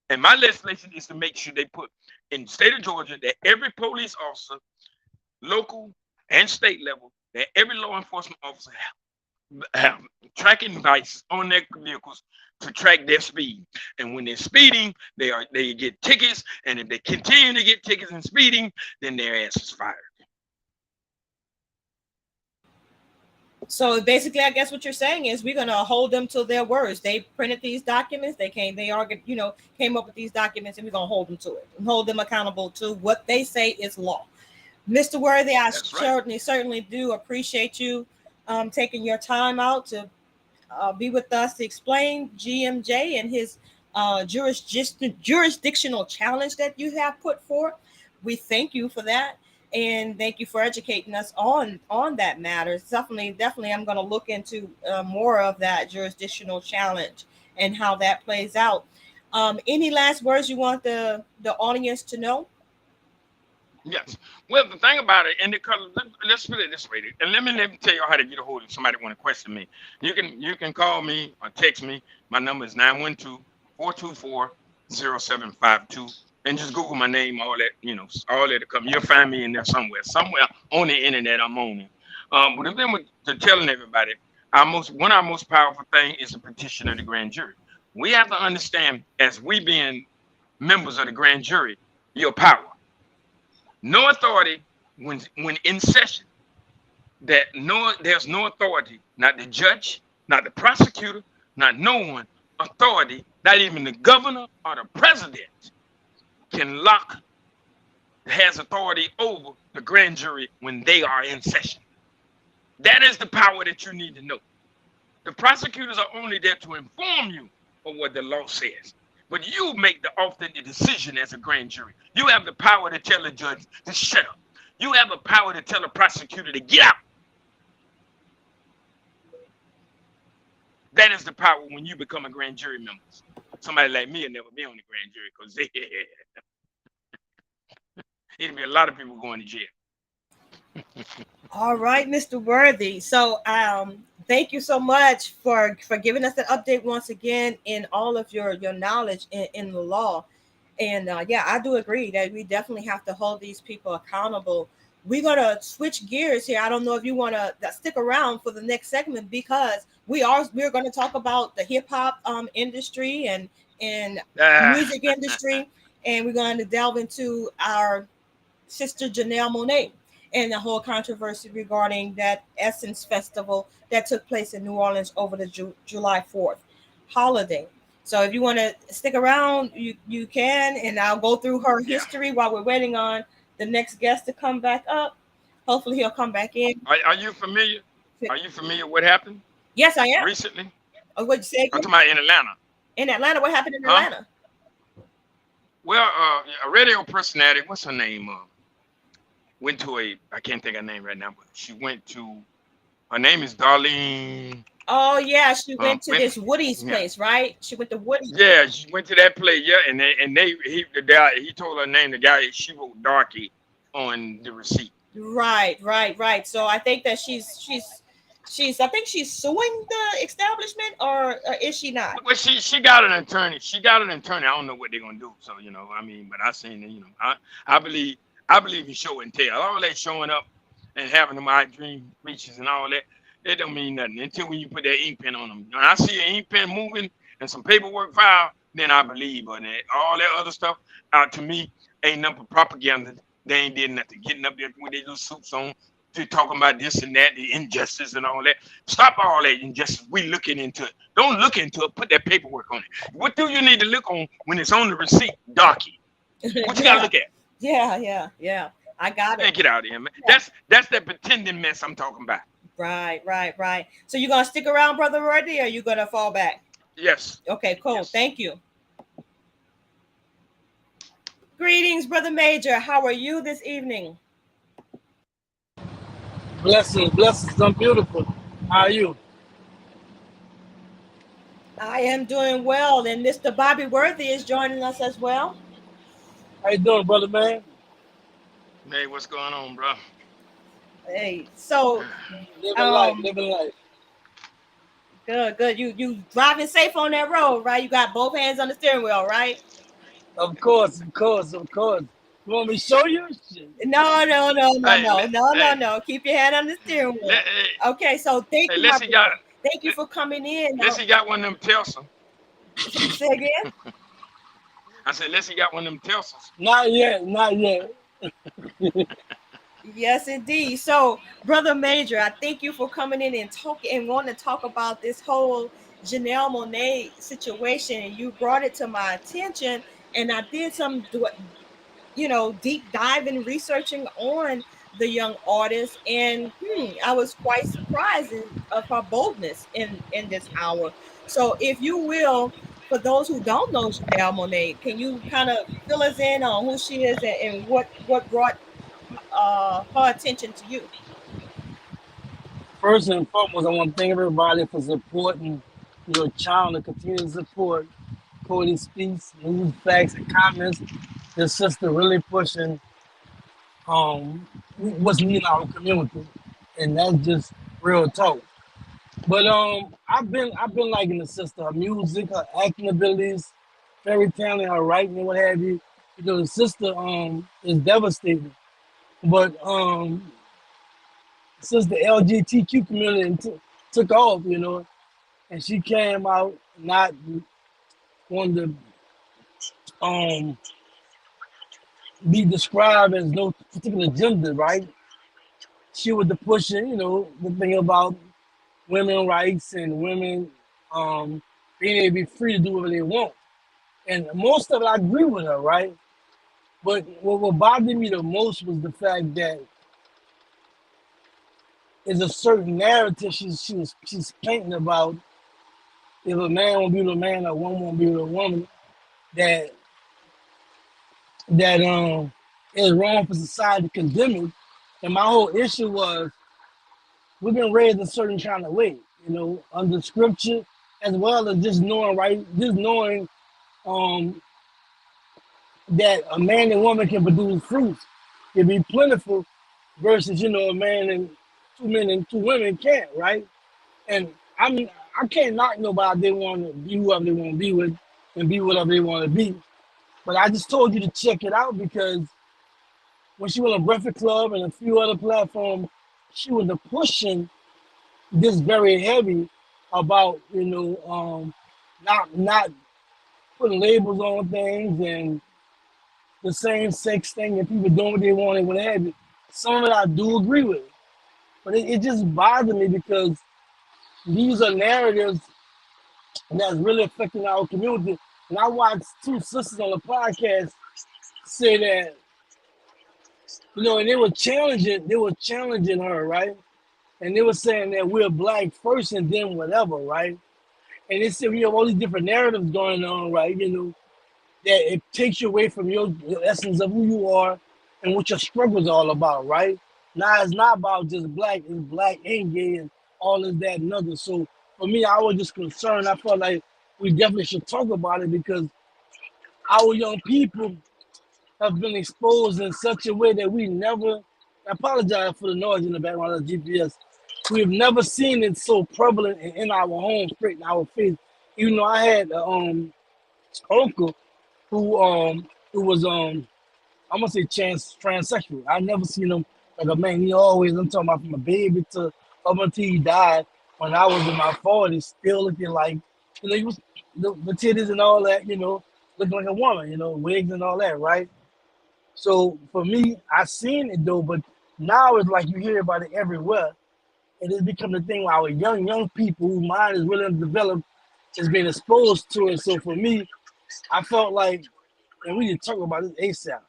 And my legislation is to make sure they put in the state of Georgia that every police officer, local and state level, that every law enforcement officer have tracking devices on their vehicles to track their speed. And when they're speeding, they get tickets, and if they continue to get tickets and speeding, then their ass is fired. So basically, I guess what you're saying is we're going to hold them to their words. They printed these documents. They came up with these documents, and we're going to hold them to it and hold them accountable to what they say is law. Mr. Worthy, I certainly do appreciate you taking your time out to be with us to explain GMJ and his jurisdictional challenge that you have put forth. We thank you for that. And thank you for educating us on that matter. Definitely, I'm going to look into more of that jurisdictional challenge and how that plays out. Any last words you want the audience to know? Yes. Well, the thing about it, let's put it this way, and let me tell you how to get a hold of somebody want to question me. You can call me or text me. My number is 912-424-0752. And just Google my name, all that to come. You'll find me in there somewhere on the internet. I'm on it. But then to telling everybody, one of our most powerful thing is the petition of the grand jury. We have to understand, as we being members of the grand jury, your power. No authority when in session. There's no authority, not the judge, not the prosecutor, not no one authority, not even the governor or the president has authority over the grand jury when they are in session. That is the power that you need to know. The prosecutors are only there to inform you of what the law says, but you make the authentic decision as a grand jury. You have the power to tell the judge to shut up. You have the power to tell the prosecutor to get out. That is the power when you become a grand jury member. Somebody like me will never be on the grand jury because it'll be a lot of people going to jail. All right, Mr. Worthy. So thank you so much for giving us an update once again in all of your knowledge in the law. And I do agree that we definitely have to hold these people accountable. We're going to switch gears here. I don't know if you want to stick around for the next segment, because we're going to talk about the hip hop industry and music industry. And we're going to delve into our sister Janelle Monae and the whole controversy regarding that Essence Festival that took place in New Orleans over the July 4th holiday. So if you want to stick around, you can, and I'll go through her history while we're waiting on the next guest to come back up. Hopefully he'll come back in. Are you familiar? Are you familiar what happened? Yes, I am. Recently? Oh, what'd you say? I'm talking about in Atlanta. In Atlanta, what happened in Huh? Atlanta? Well, a radio personality, what's her name? Went to I can't think of her name right now, but she went to, her name is Darlene. Oh yeah, she went to Went, this Woody's yeah, place, right? She went to Woody's. yeah, she went to that place, yeah, the guy, he told her name, the guy, she wrote Darky on the receipt. Right. So I think that she's I think she's suing the establishment, or is she not? Well, she got an attorney. She got an attorney. I don't know what they're gonna do. So I mean, but I seen it. I believe in show and tell. All that showing up and having them eye dream reaches and all that, it don't mean nothing until when you put that ink pen on them. When I see an ink pen moving and some paperwork file, then I believe on that. All that other stuff, to me, ain't nothing but propaganda. They ain't did nothing. Getting up there with their little suits on, to talking about this and that, the injustice and all that. Stop all that injustice. We looking into it. Don't look into it. Put that paperwork on it. What do you need to look on when it's on the receipt? Darky. What you gotta Yeah, look at? yeah. I got Man, it. get out of here, man. Yeah. That's that pretending mess I'm talking about. Right. So you gonna stick around, Brother Roddy, or you gonna fall back? Yes. Okay, cool. Yes. Thank you. Greetings, Brother Major. How are you this evening? Blessings. I'm beautiful. How are you? I am doing well, and Mr. Bobby Worthy is joining us as well. How you doing, brother man? Hey, what's going on, bro? Hey, so Living life, um, living life. good. You driving safe on that road, right? You got both hands on the steering wheel, right? Of course. You want me to show you? Shit. Hey, hey, No. Keep your hand on the steering wheel. hey, Okay, so thank hey, you, my let's got brother. Thank you for coming in. let's Now, got one of them Telsa. say again. I said, let's got one of them Telsas. Not yet. Yes, indeed. So, Brother Major, I thank you for coming in and talking and wanting to talk about this whole Janelle Monae situation. You brought it to my attention, and I did some, deep diving, researching on the young artist, and I was quite surprised of her boldness in this hour. So, if you will, for those who don't know Janelle Monae, can you kind of fill us in on who she is and what brought her attention to you? First and foremost, I want to thank everybody for supporting your channel and continue to support Cody Speaks, news, facts, and comments. Your sister really pushing what's needed in our community. And that's just real talk. But I've been liking the sister, her music, her acting abilities, very talented, her writing and what have you. You know, the sister is devastating. But since the LGBTQ community took off, and she came out not wanting to be described as no particular gender, right? She was the pushing, the thing about women rights and women being able to be free to do whatever they want. And most of it, I agree with her, right? But what bothered me the most was the fact that there's a certain narrative she's painting about if a man won't be with a man or a woman won't be with a woman, that that is wrong for society to condemn it. And my whole issue was we've been raised a certain kind of way, under scripture, as well as just knowing um that a man and woman can produce fruits, can be plentiful, versus a man and two men and two women can't, right? And I can't knock nobody. They want to be whoever they want to be with and be whatever they want to be. But I just told you to check it out because when she was on Breakfast Club and a few other platforms, she was pushing this very heavy about not putting labels on things and the same sex thing and people doing what they want and what have you. Some of it I do agree with, but it just bothered me because these are narratives that's really affecting our community. And I watched two sisters on the podcast say that, and they were challenging her, right? And they were saying that we're black first and then whatever, right? And it's we have all these different narratives going on, right? That it takes you away from your essence of who you are and what your struggle is all about, right? Now it's not about just black, it's black and gay and all this, that, and other. So for me, I was just concerned. I felt like we definitely should talk about it because our young people have been exposed in such a way that we never, I apologize for the noise in the background of the GPS. We've never seen it so prevalent in our homes, straight in our face. Even though I had uncle who was I'm gonna say transsexual. I never seen him like a man. He always, I'm talking about from a baby to up until he died when I was in my 40s, still looking like, he was the titties and all that, looking like a woman, wigs and all that, right? So for me, I seen it though, but now it's like you hear about it everywhere. And it's become the thing where our young people whose mind is really undeveloped is being exposed to it. So for me, I felt like, and we need to talk about this ASAP.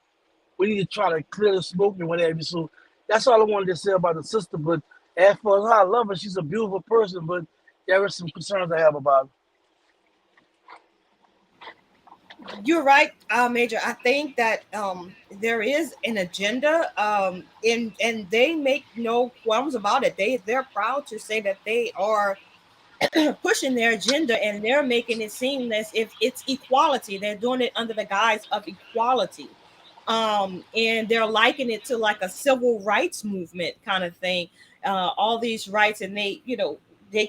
We need to try to clear the smoke and whatever. So that's all I wanted to say about the sister. But as far as how I love her, she's a beautiful person, but there are some concerns I have about her. You're right, Major. I think that there is an agenda, and they make no qualms about it. They're proud to say that they are pushing their agenda, and they're making it seem as if it's equality. They're doing it under the guise of equality, and they're likening it to like a civil rights movement kind of thing. All these rights, and they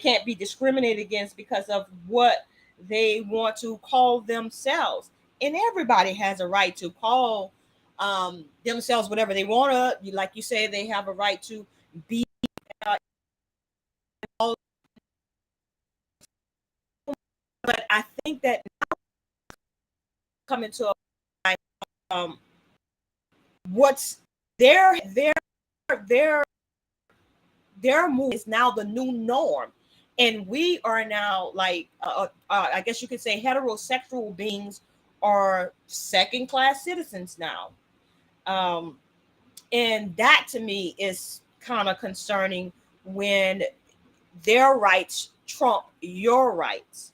can't be discriminated against because of what they want to call themselves. And everybody has a right to call themselves whatever they want to. Like you say, they have a right to be. But I think that coming to um, what's their move is now the new norm, and we are now like I guess you could say heterosexual beings are second class citizens now, and that to me is kind of concerning when their rights trump your rights.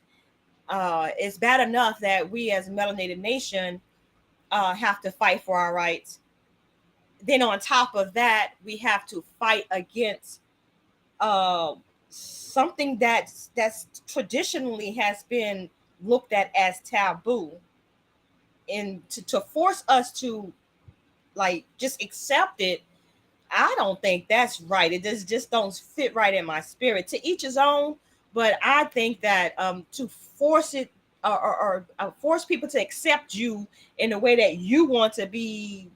It's bad enough that we as a melanated nation have to fight for our rights. Then on top of that, we have to fight against uh, something that's traditionally has been looked at as taboo, and to force us to like just accept it. I don't think that's right. It just don't fit right in my spirit. To each his own, but I think that to force it or force people to accept you in the way that you want to be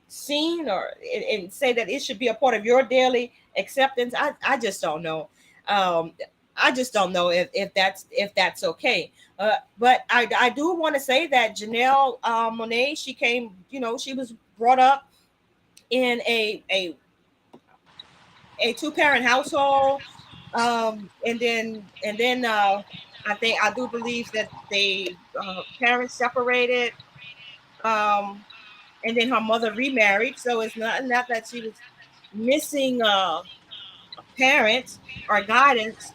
seen, or and say that it should be a part of your daily acceptance. I just don't know. Um, I just don't know if that's okay. But I do want to say that Janelle Monae, she came, she was brought up in a two-parent household, and then I do believe that they parents separated, um, and then her mother remarried. So it's not that she was missing parents or guidance.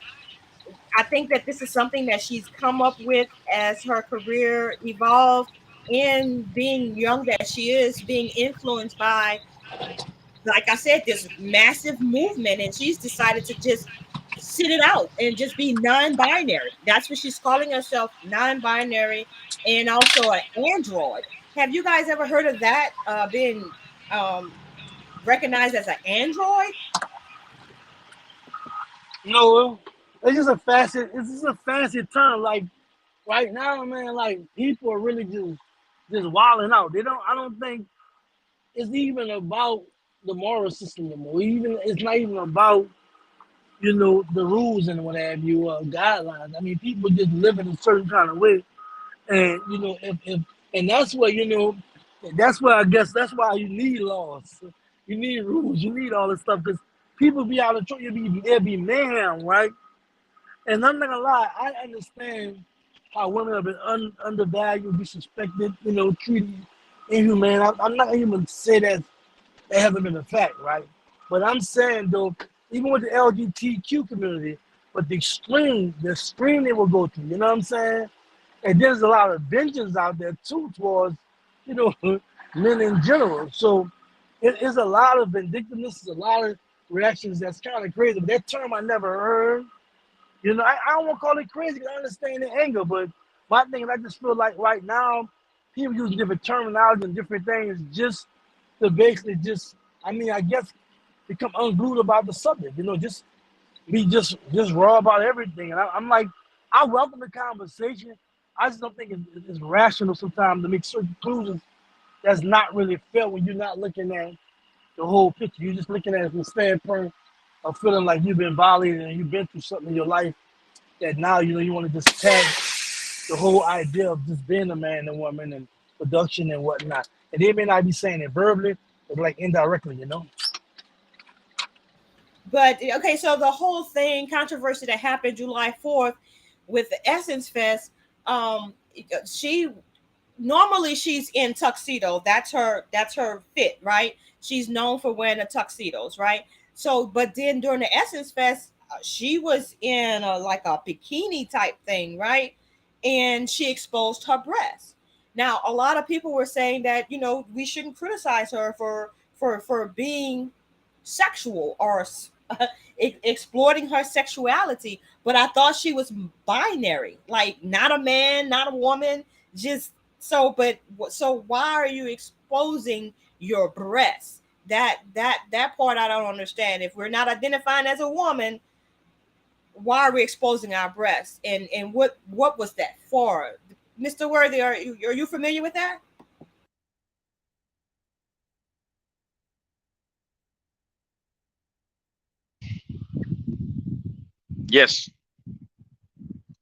I think that this is something that she's come up with as her career evolved, in being young that she is, being influenced by, like I said, this massive movement, and she's decided to just sit it out and just be non-binary. That's what she's calling herself, non-binary, and also an android. Have you guys ever heard of that being um, recognized as an android? No, it's just a fancy term. Like right now, man, like people are really just wilding out. I don't think it's even about the moral system anymore. Even it's not even about the rules and what have you, guidelines. I mean, people just live in a certain kind of way, and if and that's why I guess that's why you need laws, you need rules, you need all this stuff because people be out of trouble. There'll be mayhem, right? And I'm not gonna lie, I understand how women have been undervalued, disrespected, treated inhumane. I'm not even say that hasn't been a fact, right? But I'm saying though, even with the LGBTQ community, but the extreme they will go to. You know what I'm saying? And there's a lot of vengeance out there too towards, you know, men in general. So it is a lot of vindictiveness, a lot of reactions that's kind of crazy. But that term I never heard. You know, I don't want to call it crazy because I understand the anger, but my thing is I just feel like right now people use different terminology and different things just to basically just, I mean, I guess become unglued about the subject. You know, just be just raw about everything. And I'm like, I welcome the conversation. I just don't think it's rational sometimes to make certain conclusions that's not really fair when you're not looking at the whole picture. You're just looking at it from the standpoint of feeling like you've been violated and you've been through something in your life that now you know you want to just tag the whole idea of just being a man and woman and production and whatnot. And they may not be saying it verbally, but like indirectly, you know. But okay, so the whole thing controversy that happened July 4th with the Essence Fest, um, she normally she's in tuxedo. That's her fit, right? She's known for wearing the tuxedos, right? So, but then during the Essence Fest, she was in like a bikini type thing, right? And she exposed her breasts. Now, a lot of people were saying that we shouldn't criticize her for being sexual or exploiting her sexuality, but I thought she was binary, like not a man, not a woman, just so why are you exposing your breasts? That part I don't understand. If we're not identifying as a woman, why are we exposing our breasts? And what was that for? Mr. Worthy, are you familiar with that? Yes.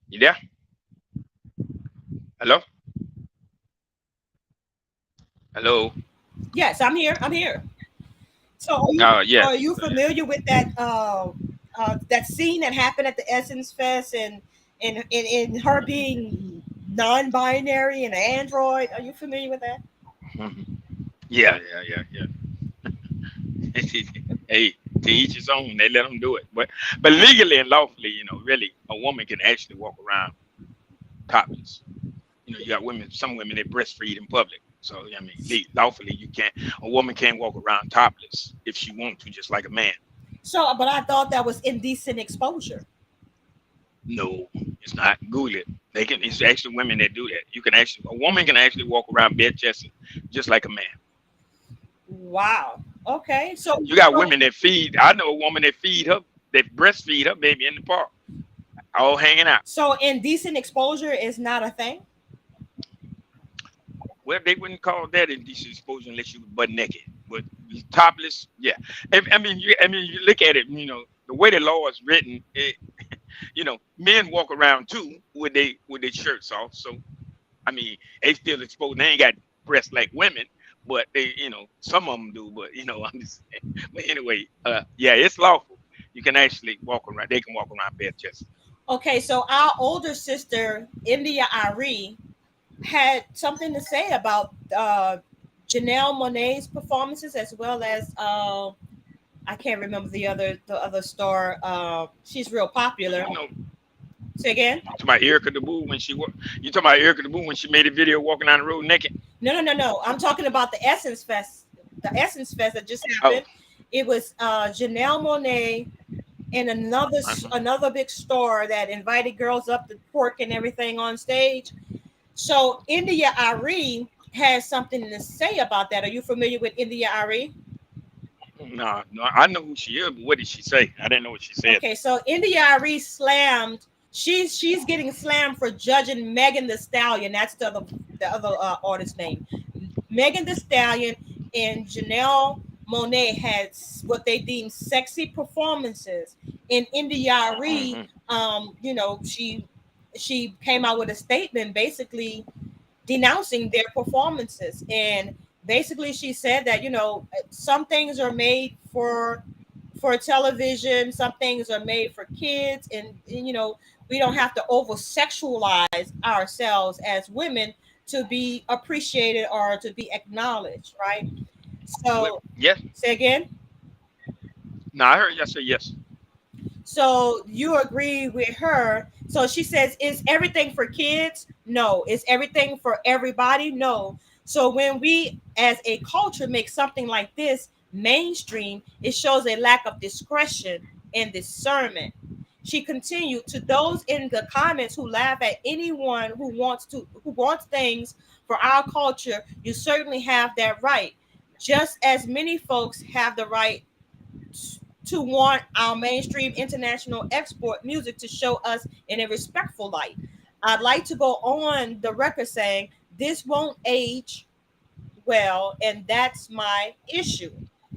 You there? Hello? Hello? Yes, I'm here. I'm here. So Yes. are you familiar with that scene that happened at the Essence Fest and her being non-binary and an android? Are you familiar with that? Mhm. Yeah, yeah. Hey, to each his own. They let them do it. But legally and lawfully, really, a woman can actually walk around topless. You got women, some women that breastfeed in public. So I mean, lawfully, you can't. A woman can't walk around topless if she wants to, just like a man. So, but I thought that was indecent exposure. No, it's not. Google it. They can. It's actually women that do that. A woman can actually walk around bare chested, just like a man. Wow. Okay. So, You got so women that feed. I know a woman that breastfeed her baby in the park, all hanging out. so indecent exposure is not a thing. Well, they wouldn't call that indecent exposure unless you were butt naked, but topless, yeah. I mean, you look at it. The way the law is written, men walk around too with their shirts off. So I mean, they still exposed. They ain't got breasts like women, but some of them do. But I'm just saying. But anyway, yeah, it's lawful. You can actually walk around. They can walk around bare chested. Okay. So our older sister India Ari had something to say about Janelle Monae's performances as well as I can't remember the other star. She's real popular. You know, Say again. you talking about Erica DeBoo when you talking about Erica DeBoo when she made a video walking down the road naked? No. I'm talking about the Essence Fest. The Essence Fest that just Oh, happened. It was Janelle Monae and uh-huh. another big star that invited girls up to pork and everything on stage. So India Ari has something to say about that. Are you familiar with India Ari? No, I know who she is, but what did she say? I didn't know what she said. Okay, so India Ari slammed. She's getting slammed for judging Megan the Stallion. That's the other artist name. Megan the Stallion and Janelle Monae had what they deemed sexy performances. And India Ari, Hmm. she came out with a statement basically denouncing their performances. And basically she said that some things are made for television, some things are made for kids, and we don't have to over sexualize ourselves as women to be appreciated or to be acknowledged, right? Well, So yes. say again. No, I heard you say yes. So you agree with her. So she says, is everything for kids? No. Is everything for everybody? No. So when we as a culture make something like this mainstream, it shows a lack of discretion and discernment. She continued, to those in the comments who laugh at anyone who wants things for our culture, you certainly have that right. Just as many folks have the right to want our mainstream international export music to show us in a respectful light. I'd like to go on the record saying this won't age well, and that's my issue.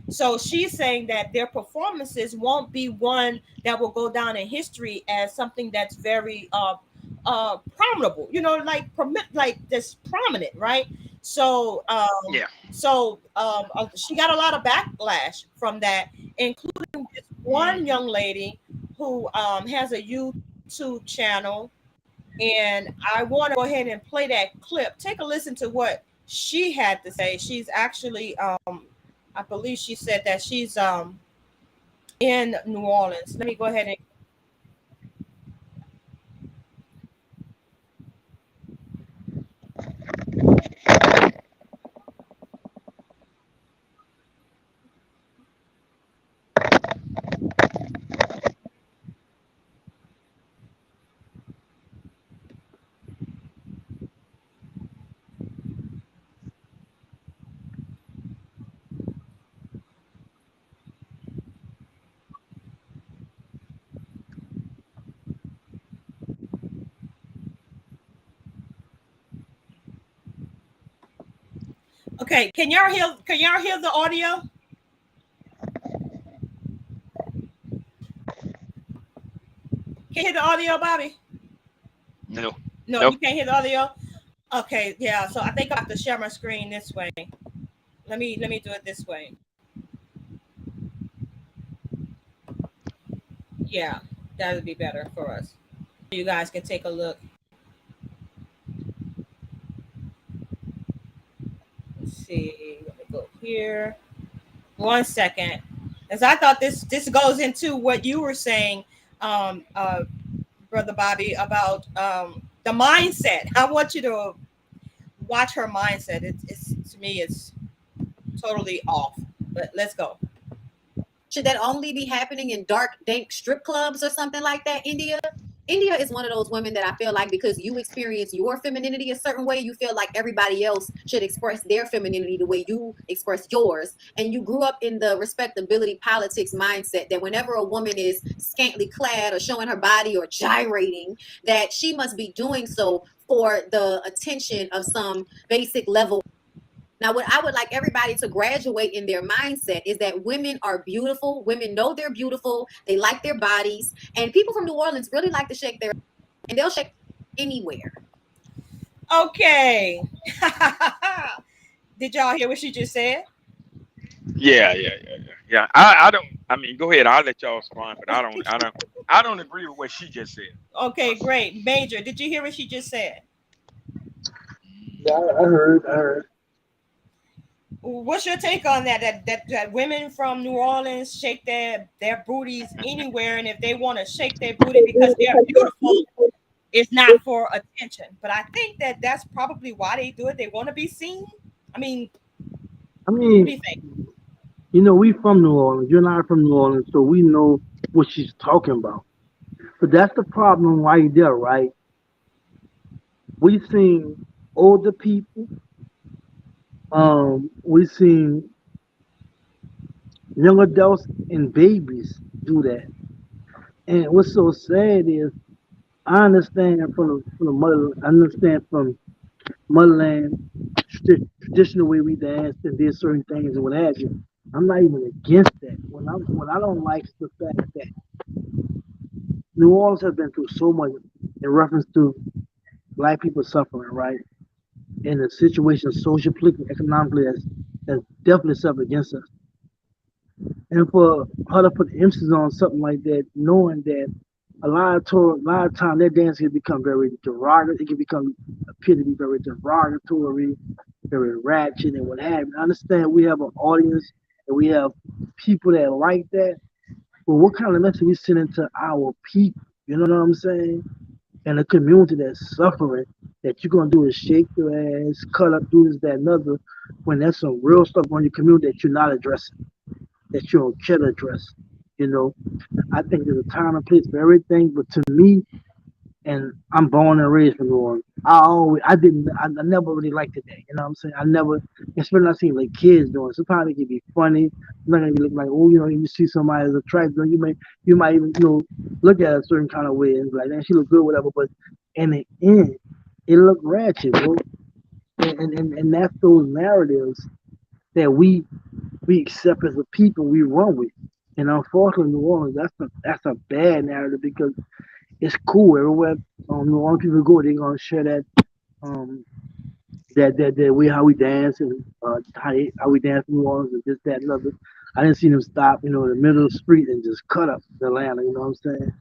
So she's saying that their performances won't be one that will go down in history as something that's very prominent, like this prominent, right? So Yeah. she got a lot of backlash from that, including this one Mm. young lady who has a YouTube channel, and I want to go ahead and play that clip. Take a listen to what she had to say. She's actually, I believe she said that she's in New Orleans. Let me go ahead and okay. Can y'all hear the audio? Can you hear the audio, Bobby? No. No, Nope. you can't hear the audio. Okay, yeah. So I think I have to share my screen this way. Let me do it this way. Yeah, that would be better for us. You guys can take a look. Let's see. Let me go here. 1 second. As I thought this goes into what you were saying, um, uh, brother Bobby, about the mindset. I want you to watch her mindset. It's to me, it's totally off. But let's go. Should that only be happening in dark, dank strip clubs or something like that, India? India is one of those women that I feel like because you experience your femininity a certain way, you feel like everybody else should express their femininity the way you express yours. And you grew up in the respectability politics mindset that whenever a woman is scantily clad or showing her body or gyrating, that she must be doing so for the attention of some basic level. Now, what I would like everybody to graduate in their mindset is that women are beautiful. Women know they're beautiful. They like their bodies. And people from New Orleans really like to shake their, and they'll shake anywhere. Okay. Did y'all hear what she just said? Yeah. I don't. I mean, go ahead. I'll let y'all respond, but I don't agree with what she just said. Okay, great. Major, did you hear what she just said? Yeah, I heard. What's your take on that? That women from New Orleans shake their booties anywhere, and if they want to shake their booty because they're beautiful, it's not for attention. But I think that that's probably why they do it. They want to be seen. I mean, I what mean, do you think? we from New Orleans. You're not from New Orleans, so we know what she's talking about. But that's the problem right there, right? We seen older people, we seen young adults and babies do that. And what's so sad is I understand from the mother, I understand from motherland traditional way we danced and did certain things and what have you. I'm not even against that. What I don't like is the fact that New Orleans has been through so much in reference to black people suffering, right? And the situation social, politically, economically has definitely suffered against us. And for her to put emphasis on something like that, knowing that a lot of time that dance can become very derogatory, it can become appear to be very derogatory, very ratchet and what have you. I understand we have an audience and we have people that like that, Well, what kind of message we sending to our people? You know what I'm saying? And a community that's suffering, that you're gonna do is shake your ass, cut up, do this, that, and other, when there's some real stuff on your community that you're not addressing, that you don't care to address. You know, I think there's a time and place for everything, but to me, and I'm born and raised from New Orleans. I never really liked it there. You know what I'm saying? I never, especially when I see like kids doing. Sometimes it can be funny. It's not gonna be looking like, oh, you know, you see somebody as attractive, you might even, look at it a certain kind of way and be like, man, she look good, whatever. But in the end, it looked ratchet, bro. And that's those narratives that we accept as a people, we run with. And unfortunately, New Orleans, that's a bad narrative because it's cool everywhere. New Orleans people go, they're gonna share that um that we how we dance and how we dance in New Orleans and this, that, and other. I didn't see them stop, in the middle of the street and just cut up Atlanta, you know what I'm saying?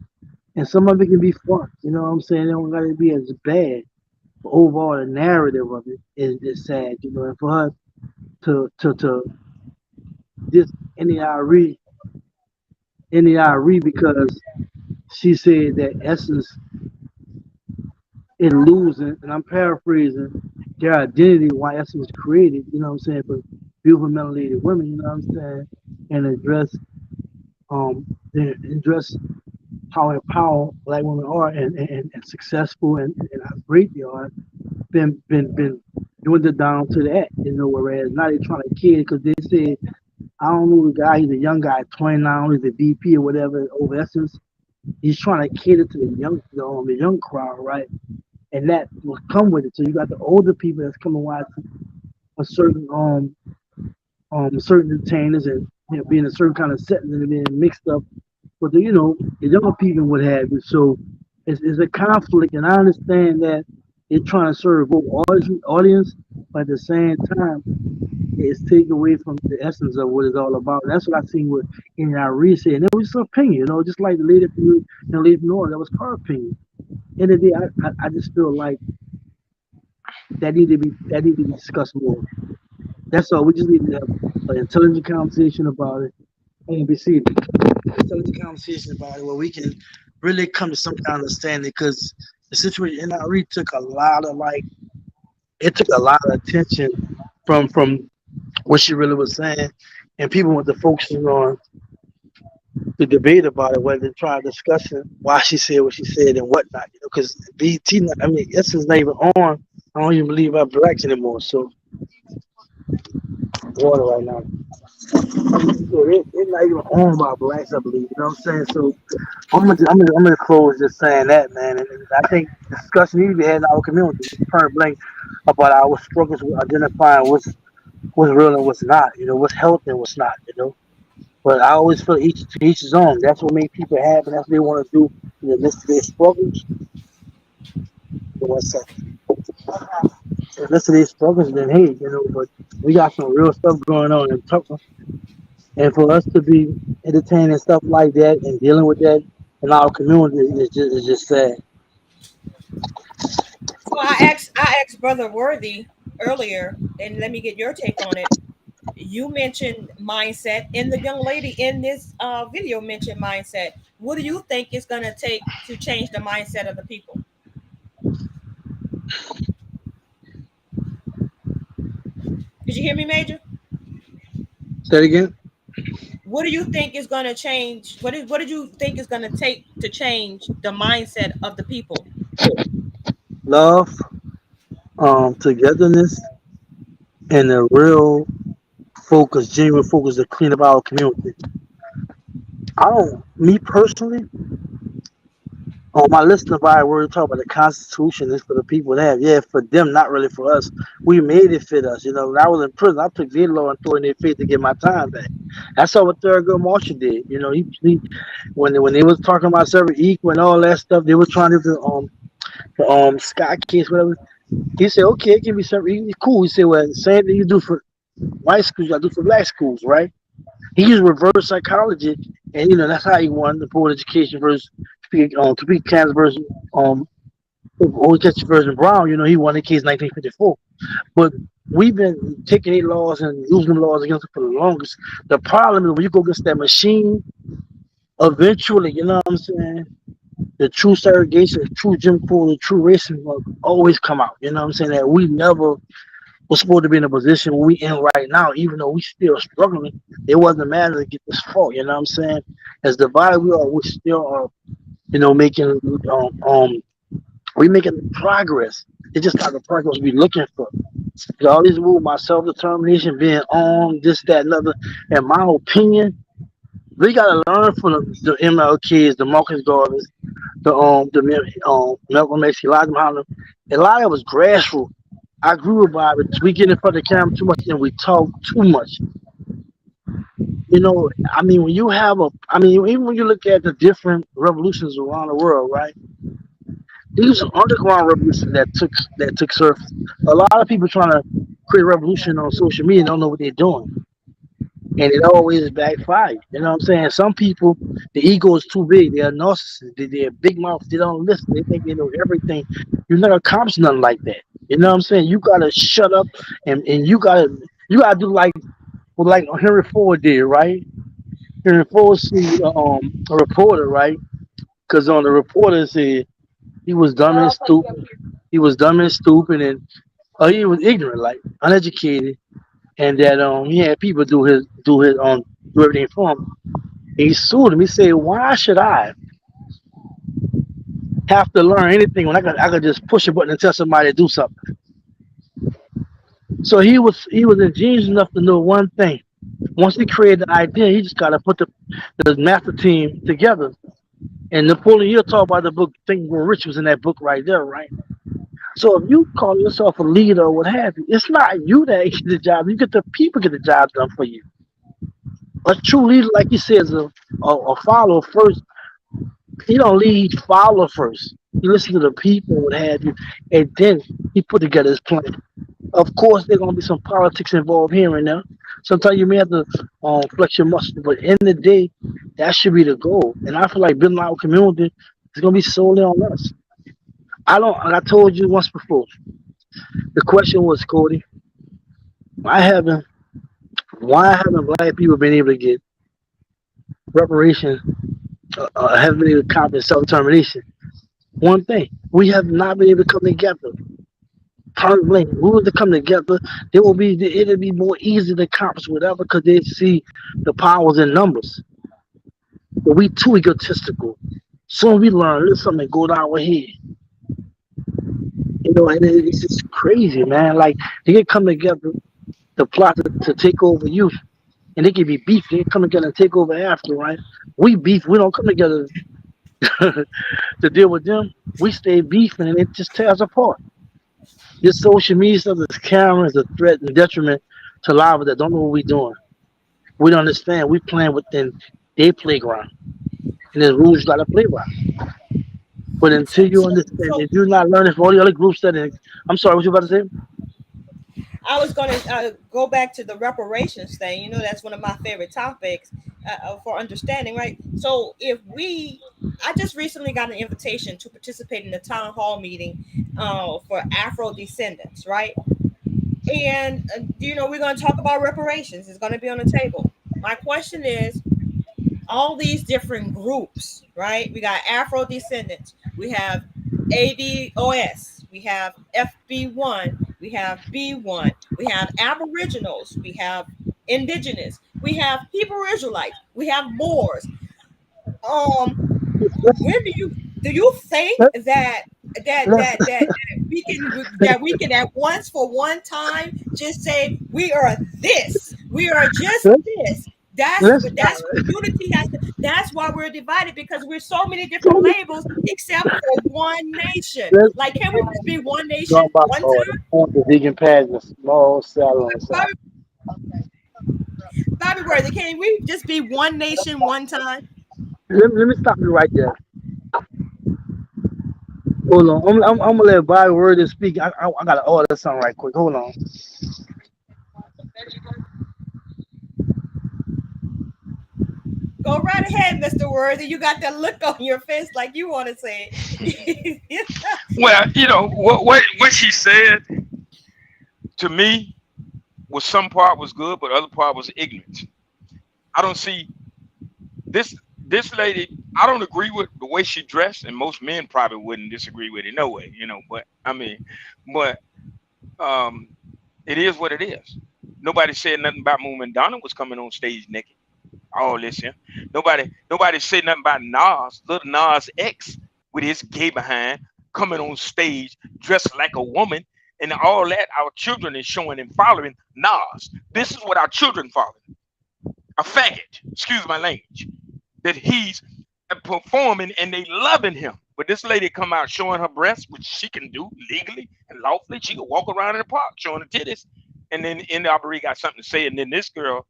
And some of it can be fun, you know what I'm saying? It don't gotta be as bad. But overall, the narrative of it is sad, And for her to just NARE because she said that Essence in losing, and I'm paraphrasing, their identity, why Essence was created, you know what I'm saying, for beautiful melanated women, you know what I'm saying, and um address how empowered black women are and successful and how great they are, been doing the down to that, whereas now they're trying to kid because they said, I don't know the guy, he's a young guy, 29, he's a VP or whatever over Essence. He's trying to cater to the young crowd, right? And that will come with it. So you got the older people that's coming watch a certain entertainers and being a certain kind of setting and being mixed up with the younger people would have it. So it's a conflict, and I understand that they're trying to serve both audience, but at the same time, it's taken away from the essence of what it's all about. And that's what I seen with NRE said. And it was her opinion, just like the lady from lady from North, that was her opinion. And the day, I just feel like that need to be discussed more. That's all. We just need to have an intelligent conversation about it. And we see intelligent conversation about it where we can really come to some kind of understanding, because the situation NRE took a lot of attention from what she really was saying, and people went to focusing on the debate about it, whether they try discussing why she said what she said and whatnot, because BT, I mean, Essence not even on. I don't even believe about blacks anymore. So, water right now. So it's not even on by blacks, I believe. You know what I'm saying? So, I'm gonna close just saying that, man. And I think discussion needs to be had in our community, point blank, about our struggles with identifying what's real and what's not. What's healthy and what's not. But I always feel each to each his own. That's what makes people happy. That's what they want to do in the midst of their struggles. What's up? In the midst of their struggles, then hey, but we got some real stuff going on in Tulsa. And for us to be entertaining stuff like that and dealing with that in our community is just sad. Well, I asked Brother Worthy earlier, and let me get your take on it. You mentioned mindset, and the young lady in this video mentioned mindset. What do you think it's going to take to change the mindset of the people? Did you hear me, Major? Say it again. What do you think is going to change? What did you think is going to take to change the mindset of the people? Love, togetherness, and a real focus, genuine focus to clean up our community. Me personally, on my list of our word talk about the Constitution is for the people to have. Yeah, for them, not really for us. We made it fit us. When I was in prison, I took their law and threw in their face to get my time back. That's how what Thurgood Marshall did. He when they was talking about serving equal and all that stuff, they were trying to do the Scott case, whatever. He said, okay, it can be something cool. He said, well, the same thing you do for white schools, you do for black schools, right? He used reverse psychology, and that's how he won the board education versus Topeka, Kansas versus Old Texas versus Brown. He won the case in 1954. But we've been taking these laws and using them laws against them for the longest. The problem is when you go against that machine, eventually, you know what I'm saying? The true segregation, the true Jim Crow, the true racism will always come out. You know what I'm saying? That we never was supposed to be in a position we in right now, even though we still struggling. It wasn't matter to get this far. You know what I'm saying? As divided we are, we still are, making we making progress. It's just not the progress we looking for. All these rules, my self determination, being on this, that, and other. In my opinion, we gotta learn from the MLKs, the Marcus Garvey, Malcolm X, Elijah Muhammad. A lot of it was grassroots. I grew up by it. We get in front of the camera too much and we talk too much. I mean, when you have even when you look at the different revolutions around the world, right? These are underground revolutions that took surface. A lot of people trying to create a revolution on social media don't know what they're doing, and it always backfires. You know what I'm saying? Some people, the ego is too big. They're narcissists. They're big mouth. They don't listen. They think they know everything. You're not accomplishing nothing like that. You know what I'm saying? You gotta shut up and you gotta do like Henry Ford did, right? Henry Ford sued a reporter, right? Because on the reporter said he was dumb and stupid. He was dumb and stupid, and he was ignorant, like uneducated, and that he had people do everything for him. And he sued him. He said, "Why should I have to learn anything when I could just push a button and tell somebody to do something?" So he was ingenious enough to know one thing. Once he created the idea, he just got to put the master team together. And Napoleon Hill talked about the book Think and Grow Rich was in that book right there, right? So if you call yourself a leader or what have you, it's not you that get the job. You get the people get the job done for you. A true leader, like he says, a follower first. He don't lead, he follow first. He listen to the people, what have you, and then he put together his plan. Of course, there's gonna be some politics involved here and there. Sometimes you may have to flex your muscle, but in the day, that should be the goal. And I feel like building our community is gonna be solely on us. I don't. Like I told you once before. The question was, Cody, why haven't why haven't black people been able to get reparations? Haven't been able to accomplish self determination? One thing, we have not been able to come together. Probably, we were to come together, it'll be more easy to accomplish whatever because they see the powers in numbers. But we too egotistical. Soon we learn this something go down our head. And it's just crazy, man. Like they can come together to plot to take over you, and they can be beef. They can come together and take over after, right? We beef. We don't come together to deal with them. We stay beefing, and it just tears apart. This social media stuff, this camera is a threat and detriment to lives that don't know what we're doing. We don't understand. We playing within their playground, and there's rules you got to play by. But until you understand, So if you're not learning from all the other groups I'm sorry, what you about to say? I was going to go back to the reparations thing. That's one of my favorite topics for understanding, right? So I just recently got an invitation to participate in the town hall meeting for Afro descendants, right? And we're going to talk about reparations. It's going to be on the table. My question is, all these different groups, right? We got Afro descendants, we have ADOS, we have FB1, we have B1, we have Aboriginals, we have Indigenous, we have Hebrew Israelites, we have Moors. Where do you think that we can at once for one time just say we are this, we are just this? That's unity has to, that's why we're divided, because we're so many different labels except for one nation. Like, can we just be one nation Talking about one time? the vegan pads and small salad on the side. Bobby Worthy, can we just be one nation one time? Let me stop you right there. Hold on. I'm gonna let Bobby Word speak. I gotta order something right quick. Hold on. Go right ahead, Mr. Worthy. You got that look on your face like you want to say it. Well, what she said to me was some part was good, but other part was ignorant. I don't see this. this lady, I don't agree with the way she dressed, and most men probably wouldn't disagree with it, no way, you know. But I mean, but um, it is what it is. Nobody said nothing about Moon Donna was coming on stage naked. All this here. Nobody said nothing about Nas, little Nas X with his gay behind coming on stage dressed like a woman and all that. Our children is showing and following Nas. This is what our children follow. A faggot, excuse my language, that he's performing and they loving him. But this lady come out showing her breasts, which she can do legally and lawfully. She can walk around in the park showing her titties. And then Aubrey got something to say. And then this girl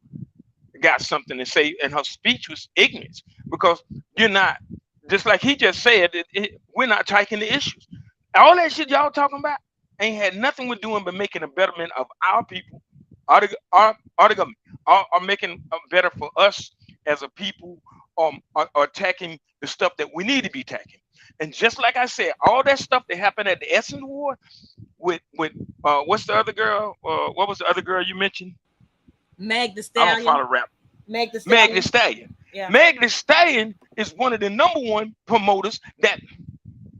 got something to say. And her speech was ignorance because you're not, just like he just said, we're not taking the issues. All that shit y'all talking about ain't had nothing with doing but making a betterment of our people, our government, are making better for us as a people, are attacking the stuff that we need to be attacking. And just like I said, all that stuff that happened at the Essence War with what's the other girl? What was the other girl you mentioned? Meg the I Stallion. don't follow rap. Meg the Meg Stallion. the Stallion. Yeah. Meg the Stallion is one of the #1 promoters that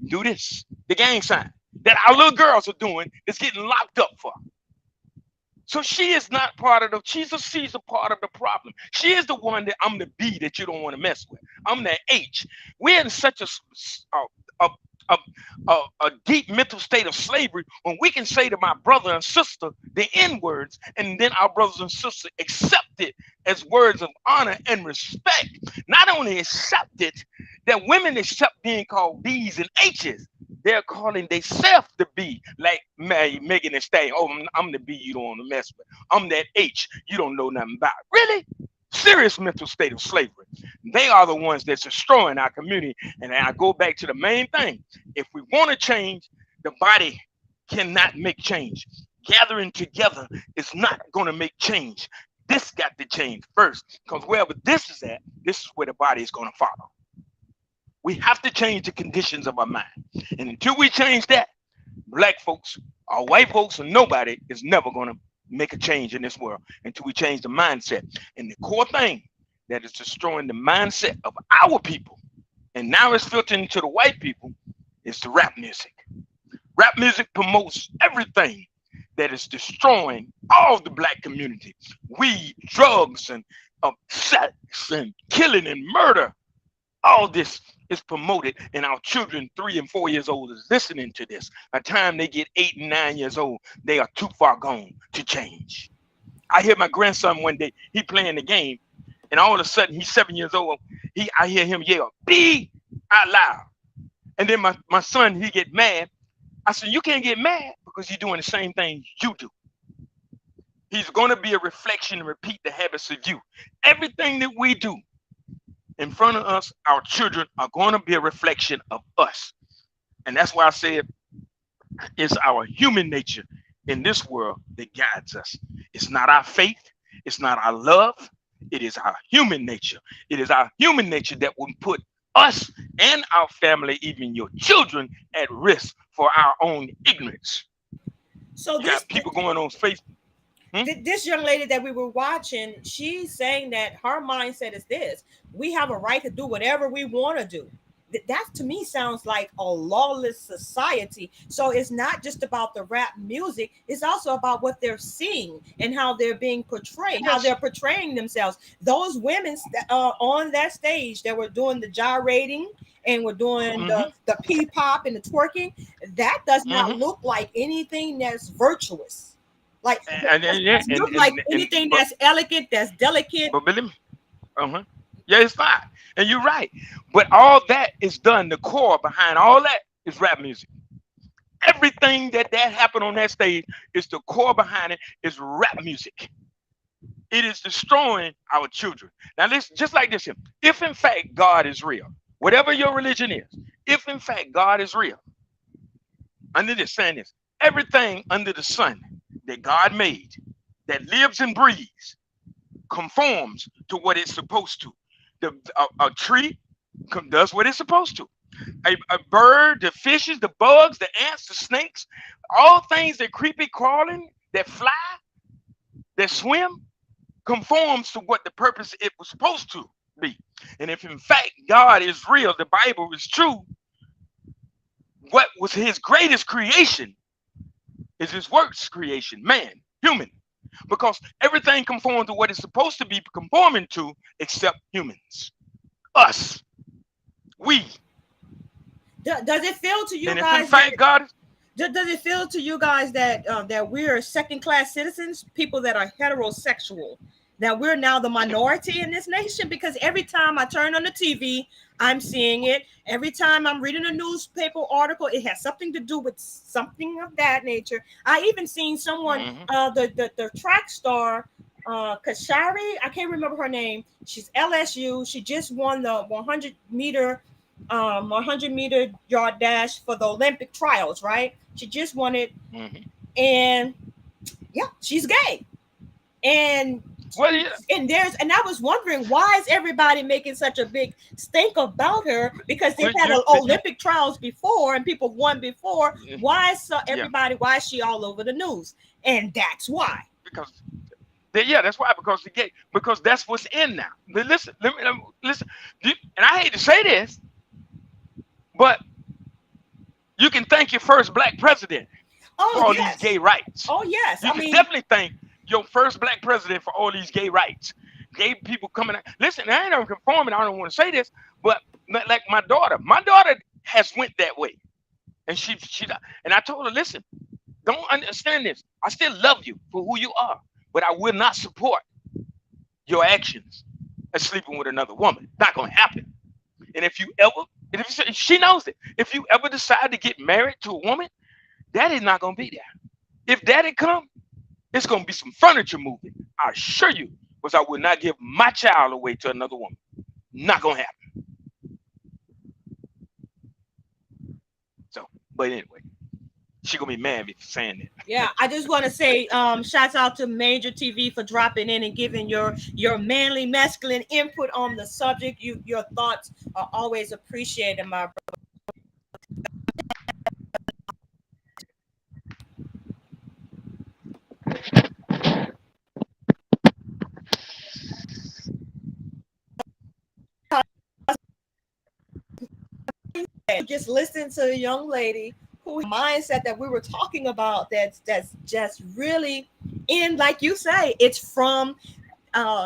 do this, the gang sign that our little girls are doing is getting locked up for. So she is not part of the, she's a part of the problem. She is the one that I'm the B that you don't want to mess with. I'm the H. We're in such a, a, a deep mental state of slavery when we can say to my brother and sister the N words, and then our brothers and sisters accept it as words of honor and respect. Not only accept it, that women accept being called B's and H's. They're calling themselves the B, like Megan Thee Stallion. Oh, I'm the B you don't want to mess with. I'm that H you don't know nothing about. Really? Serious mental state of slavery. They are the ones that's destroying our community. And I go back to the main thing. If we want to change, the body cannot make change. Gathering together is not going to make change. This got to change first, because wherever this is at, this is where the body is going to follow. We have to change the conditions of our mind. And until we change that, black folks or white folks or nobody is never going to make a change in this world until we change the mindset. And the core thing that is destroying the mindset of our people, and now it's filtering into the white people, is the rap music. Rap music promotes everything that is destroying all the black community. Weed, drugs, and sex, and killing and murder. All this is promoted, and our children 3 and 4 years old is listening to this. By the time they get 8 and 9 years old, they are too far gone to change. I hear my grandson one day, he playing the game, and all of a sudden he's 7 years old. I hear him yell, "B" out loud. And then my son, he get mad. I said, you can't get mad because you're doing the same thing you do. He's going to be a reflection and repeat the habits of you. Everything that we do in front of us, our children are going to be a reflection of us. And that's why I said it's our human nature in this world that guides us. It's not our faith. It's not our love. It is our human nature. It is our human nature that will put us and our family, even your children, at risk for our own ignorance. So you got people going on Facebook. This young lady that we were watching, she's saying that her mindset is this: we have a right to do whatever we want to do. That to me sounds like a lawless society. So it's not just about the rap music, it's also about what they're seeing and how they're being portrayed, how they're portraying themselves. Those women on that stage that were doing the gyrating and were doing the P-pop and the twerking, that does not look like anything that's virtuous. Like, anything that's elegant, that's delicate. But believe me, yeah, it's fine. And you're right. But all that is done, the core behind all that is rap music. Everything that happened on that stage is the core behind it is rap music. It is destroying our children. Now, listen, just like this, if in fact God is real, whatever your religion is, if in fact God is real, under this saying this, everything under the sun that God made, that lives and breathes, conforms to what it's supposed to. A tree does what it's supposed to. A bird, the fishes, the bugs, the ants, the snakes, all things that creepy crawling, that fly, that swim, conforms to what the purpose it was supposed to. be. And if in fact God is real, the Bible is true, what was his greatest creation is his works creation, man, human. Because everything conforms to what it's supposed to be conforming to except humans. Us. We. Does it feel to you and guys? If in fact God is, does it feel to you guys that that we're second-class citizens, people that are heterosexual, that we're now the minority in this nation? Because every time I turn on the TV, I'm seeing it. Every time I'm reading a newspaper article, it has something to do with something of that nature. I even seen someone, the track star, Kashari, I can't remember her name. She's LSU. She just won the 100-meter 100-meter yard dash for the Olympic trials, right? She just won it. And yeah, she's gay. And well, yeah. and I was wondering, why is everybody making such a big stink about her? Because they've had Olympic trials before and people won before. Why is why is she all over the news? And that's why. Because that's why, because the gay, because that's what's in now. But listen, listen, and I hate to say this, but you can thank your first black president for all these gay rights. Oh yes, you can definitely thank your first black president for all these gay rights. Gay people coming out. Listen, I ain't even conforming. I don't want to say this, but like my daughter has went that way, and she and I told her, listen, don't understand this. I still love you for who you are, but I will not support your actions as sleeping with another woman. Not going to happen. And if she knows it, if you ever decide to get married to a woman, daddy's not going to be there. If daddy come, it's going to be some furniture moving. I assure you, because I would not give my child away to another woman. Not going to happen. So, but anyway, she going to be mad at me for saying that. Yeah, I just want to say shouts out to Major TV for dropping in and giving your manly, masculine input on the subject. Your thoughts are always appreciated, my brother. Just listen to a young lady who mindset that we were talking about that's just really in, like you say, it's from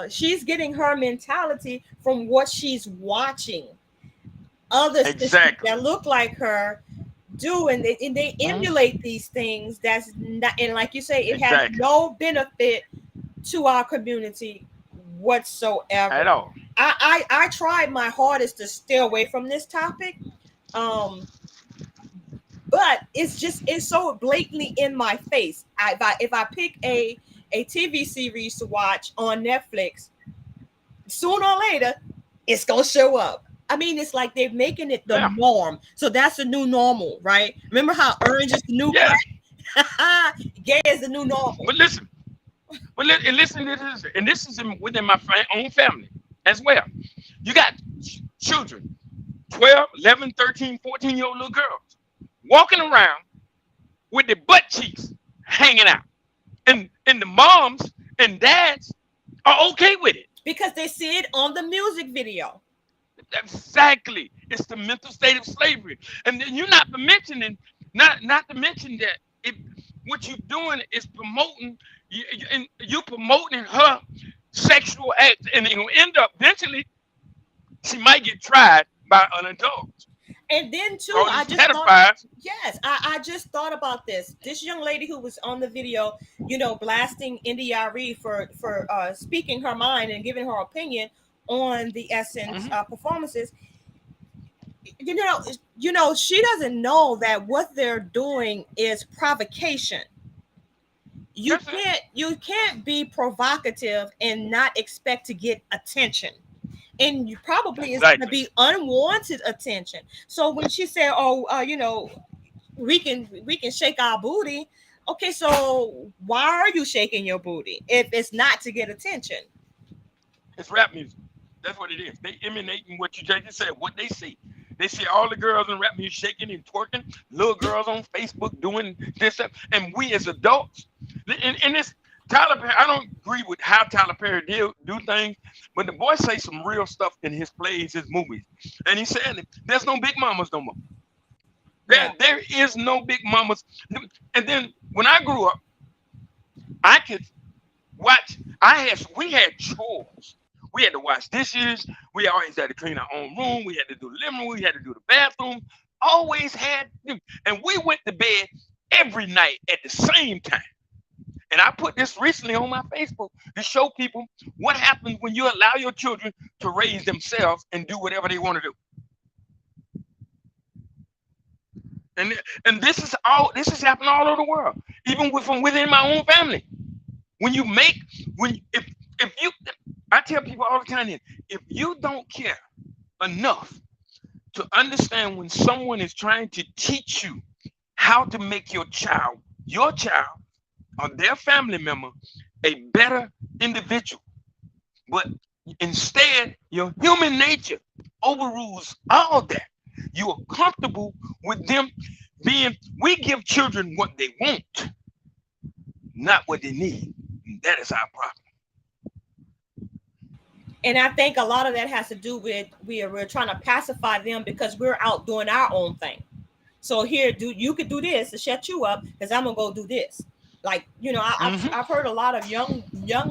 she's getting her mentality from what she's watching others that look like her do, and they emulate these things. That's not, and like you say, it has no benefit to our community whatsoever at all. I tried my hardest to stay away from this topic, but it's so blatantly in my face. If I pick a TV series to watch on Netflix, sooner or later it's gonna show up. I mean, it's like they're making it the norm. So that's the new normal, right? Remember how orange is the new black? Gay is the new normal. But listen to this, and this is within my own family as well. You got children, 12, 11, 13, 14-year-old little girls walking around with their butt cheeks hanging out. And the moms and dads are okay with it. Because they see it on the music video. Exactly. It's the mental state of slavery. And then you're not mentioning, not to mention that what you're doing is promoting, you're promoting her sexual act, and it will end up eventually she might get tried by an adult. And then too, I just thought about this. This young lady who was on the video, blasting India.Arie for speaking her mind and giving her opinion on the Essence performances. She doesn't know that what they're doing is provocation. You can't be provocative and not expect to get attention. And you probably it's going to be unwanted attention. So when she said, we can shake our booty. Okay, so why are you shaking your booty if it's not to get attention? It's rap music. That's what it is. They emanating what you just said, what they see. They see all the girls in rap music shaking and twerking, little girls on Facebook doing this stuff. And we as adults, and Tyler Perry, I don't agree with how Tyler Perry do things, but the boy say some real stuff in his plays, his movies. And he said that there's no big mamas no more. There is no big mamas. And then when I grew up, I could watch. We had chores. We had to wash dishes. We always had to clean our own room. We had to do the living room. We had to do the bathroom. Always had, and we went to bed every night at the same time. And I put this recently on my Facebook to show people what happens when you allow your children to raise themselves and do whatever they want to do. And this is happening all over the world, even from within my own family. I tell people all the time, if you don't care enough to understand when someone is trying to teach you how to make your child or their family member a better individual, but instead your human nature overrules all that. You are comfortable with them we give children what they want, not what they need. And that is our problem. And I think a lot of that has to do with we're trying to pacify them because we're out doing our own thing. So here, you could do this to shut you up because I'm gonna go do this. Like, I've heard a lot of young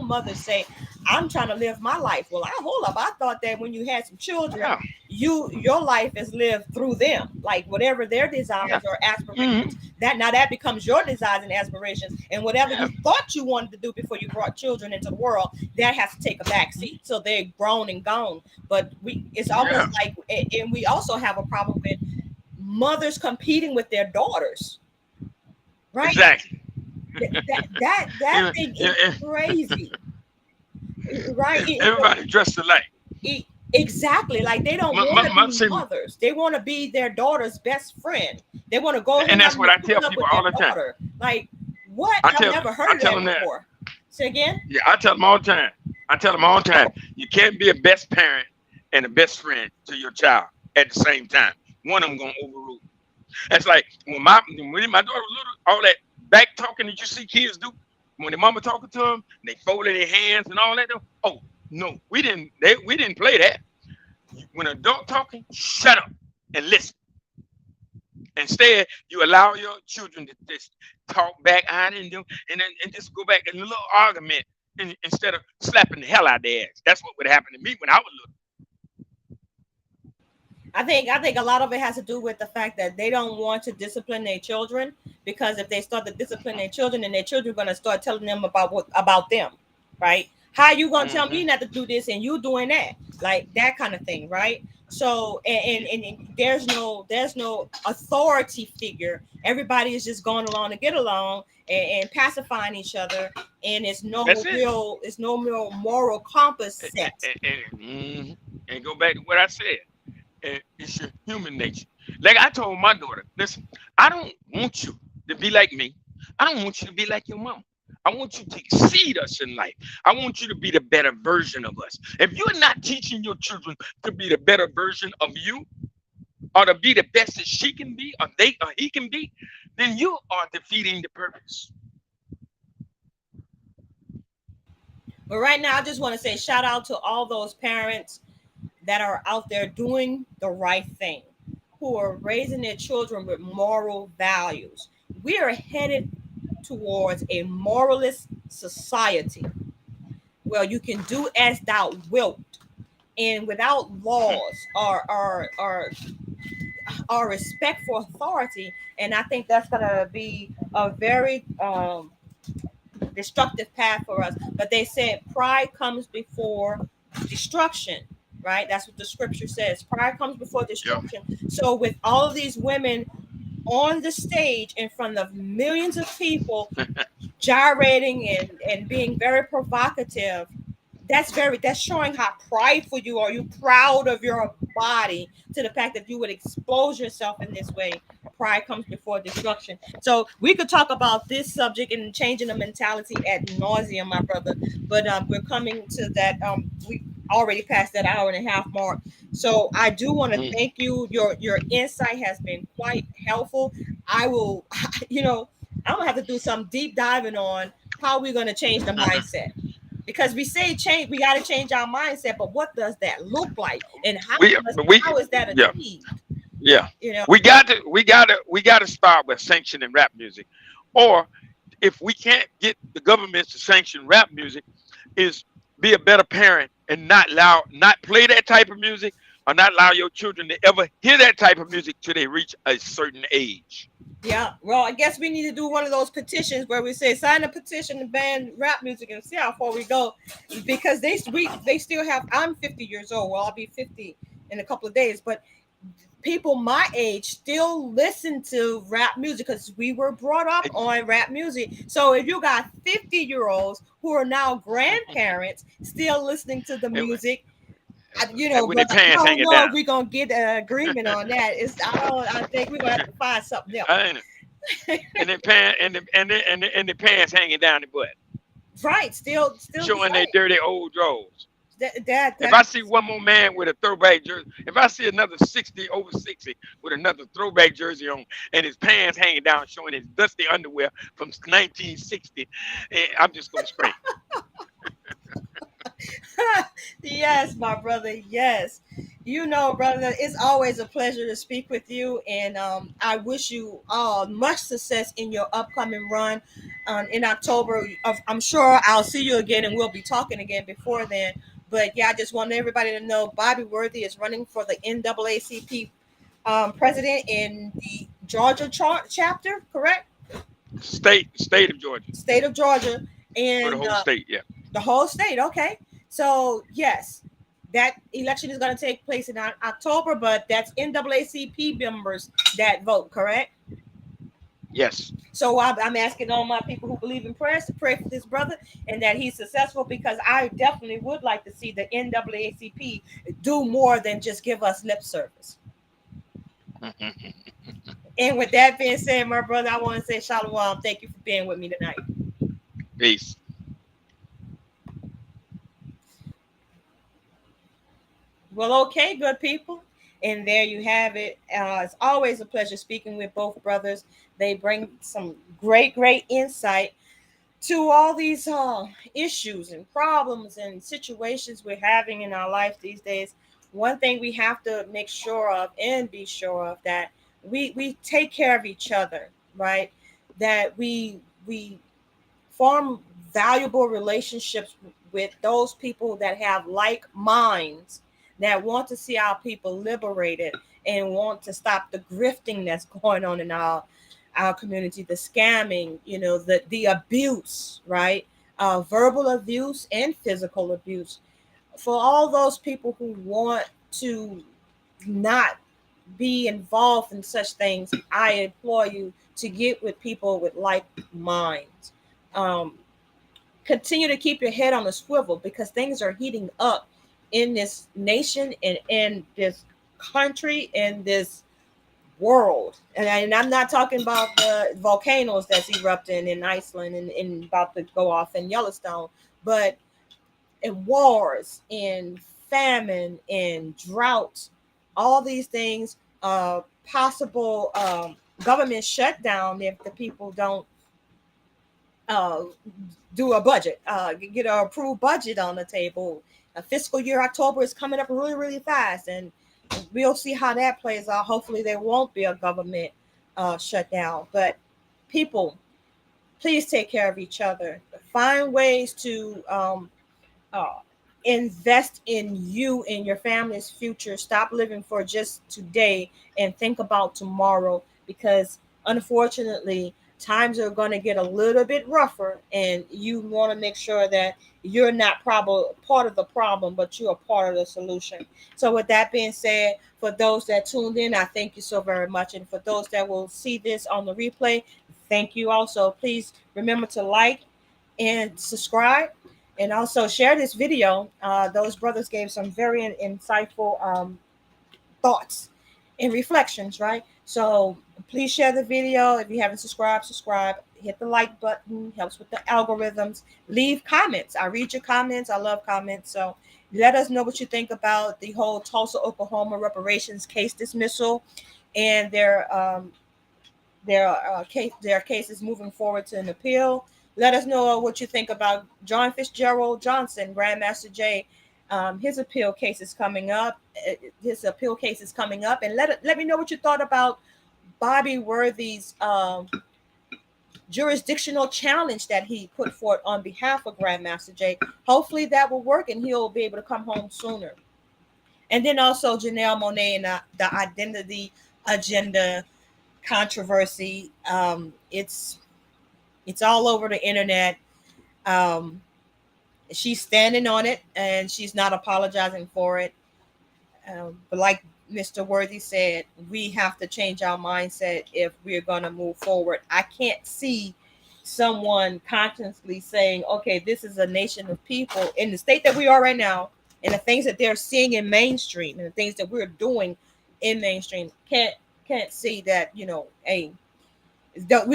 mothers say, I'm trying to live my life. Well, hold up. I thought that when you had some children, your life is lived through them. Like whatever their desires or aspirations, that becomes your desires and aspirations. And whatever you thought you wanted to do before you brought children into the world, that has to take a back seat. So they're grown and gone. But it's almost like, and we also have a problem with mothers competing with their daughters. Right? Exactly. That thing is crazy, right? Everybody dressed alike. Exactly, like they don't want to be mothers. They want to be their daughter's best friend. They want to go. And that's what I tell people all the time. Like, what? I've never heard of that before. Say again? Yeah, I tell them all the time. You can't be a best parent and a best friend to your child at the same time. One of them gonna overrule. That's like when my daughter was little, all that back talking that you see kids do when their mama talking to them, they folded their hands and all that. Oh no, we didn't play that. When an adult talking, shut up and listen. Instead, you allow your children to just talk back at them and just go back in a little argument instead of slapping the hell out of their ass. That's what would happen to me when I was little. I think a lot of it has to do with the fact that they don't want to discipline their children, because if they start to discipline their children, then their children are going to start telling them about them, right? How you going to tell me not to do this and you doing that? Like that kind of thing, right? So and there's no authority figure. Everybody is just going along to get along and pacifying each other, and it's no real moral compass set. And go back to what I said. It's your human nature. Like I told my daughter, listen, I don't want you to be like me. I don't want you to be like your mom. I want you to exceed us in life. I want you to be the better version of us. If you're not teaching your children to be the better version of you, or to be the best that she can be, or he can be, then you are defeating the purpose. But right now, I just want to say shout out to all those parents that are out there doing the right thing, who are raising their children with moral values. We are headed towards a moralist society where you can do as thou wilt, and without laws or respect for authority. And I think that's going to be a very destructive path for us. But they said pride comes before destruction. Right? That's what the scripture says. Pride comes before destruction. Yep. So with all of these women on the stage in front of millions of people gyrating and being very provocative, that's showing how prideful you are. You're proud of your body to the fact that you would expose yourself in this way. Pride comes before destruction. So we could talk about this subject and changing the mentality ad nauseum, my brother. But we're coming to that. We already passed that hour and a half mark. So I do want to thank you. Your insight has been quite helpful. I will, I'm gonna have to do some deep diving on how are we going to change the mindset? Because we say change, we got to change our mindset, but what does that look like, and how is that Yeah, achieved? yeah. You know, We got to start with sanctioning rap music, or if we can't get the governments to sanction rap music, is be a better parent and not play that type of music, or not allow your children to ever hear that type of music till they reach a certain age. yeah. Well, I guess we need to do one of those petitions where we say sign a petition to ban rap music and see how far we go, because they still have. I'm 50 years old. Well, I'll be 50 in a couple of days, but people my age still listen to rap music because we were brought up on rap music. So if you got 50-year-olds who are now grandparents still listening to the And, music, with their brother, I pants don't hanging know if down. we're gonna get an agreement on that. I think we're gonna have to find something else. Ain't it? And the pants hanging down the butt, Right, still the showing their same. dirty old drawers. If That I see one more man with a throwback jersey, if I see another 60 over 60 with another throwback jersey on and his pants hanging down showing his dusty underwear from 1960, I'm just gonna scream. yes, my brother. Yes. Brother, it's always a pleasure to speak with you. And I wish you all much success in your upcoming run in October. I'm sure I'll see you again and we'll be talking again before then. But yeah, I just want everybody to know Bobby Worthy is running for the NAACP president in the Georgia chapter, correct? State of Georgia, State of Georgia. for the And whole state. Yeah. the whole state. Okay. So, yes, that election is going to take place in October, but that's NAACP members that vote, correct? Yes. So, I'm asking all my people who believe in prayers to pray for this brother and that he's successful, because I definitely would like to see the NAACP do more than just give us lip service. And with that being said, my brother, I want to say shalom. Thank you for being with me tonight. Peace. Well, okay, good people. And there you have it. It's always a pleasure speaking with both brothers. They bring some great insight to all these issues and problems and situations we're having in our life these days. One thing we have to make sure of and be sure of, that we take care of each other, right? That we form valuable relationships with those people that have like minds, that want to see our people liberated and want to stop the grifting that's going on in our community, the scamming, the abuse, right? Verbal abuse and physical abuse. For all those people who want to not be involved in such things, I implore you to get with people with like minds. Um, Continue to keep your head on a swivel, because things are heating up in this nation and in this country and this world. And I'm not talking about the volcanoes that's erupting in Iceland and about to go off in Yellowstone, but in wars, in famine, in droughts, all these things, possible government shutdown if the people don't uh, do a budget, get an approved budget on the table. A fiscal year October is coming up really fast, and we'll see how that plays out. Hopefully, there won't be a government shutdown. But people, please take care of each other. Find ways to uh, invest in you and your family's future. Stop living for just today and think about tomorrow, because unfortunately, times are going to get a little bit rougher, and you want to make sure that you're not part of the problem, but you're a part of the solution. So with that being said, for those that tuned in, I thank you so very much. And for those that will see this on the replay, thank you also. Please remember to like and subscribe, and also share this video. Those brothers gave some very insightful thoughts and reflections, right? So please share the video. If you haven't subscribed, subscribe. Hit the like button. Helps with the algorithms. Leave comments. I read your comments. I love comments. So let us know what you think about the whole Tulsa, Oklahoma reparations case dismissal and their case is moving forward to an appeal. let us know what you think about John Fitzgerald Johnson, Grandmaster Jay. His appeal case is coming up. And let me know what you thought about Bobby Worthy's jurisdictional challenge that he put forth on behalf of Grandmaster Jay. Hopefully that will work and he'll be able to come home sooner. And then also Janelle Monae and the identity agenda controversy. It's all over the internet. She's standing on it and she's not apologizing for it. But like Mr. Worthy said, we have to change our mindset if we're going to move forward. I can't see someone consciously saying, okay, this is a nation of people in the state that we are right now, and the things that they're seeing in mainstream and the things that we're doing in mainstream. Can't see that, we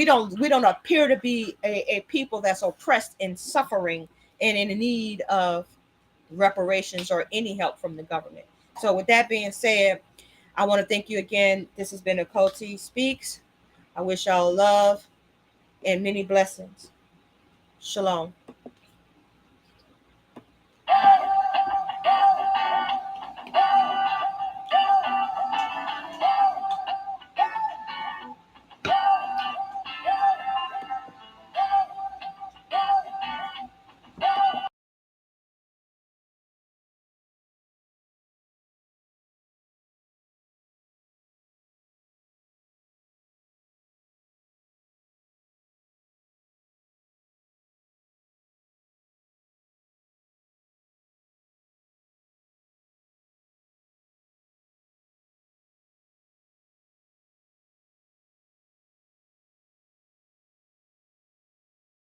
don't appear to be a people that's oppressed and suffering and in need of reparations or any help from the government. So with that being said, I want to thank you again. This has been Okoti Speaks. I wish y'all love and many blessings. Shalom.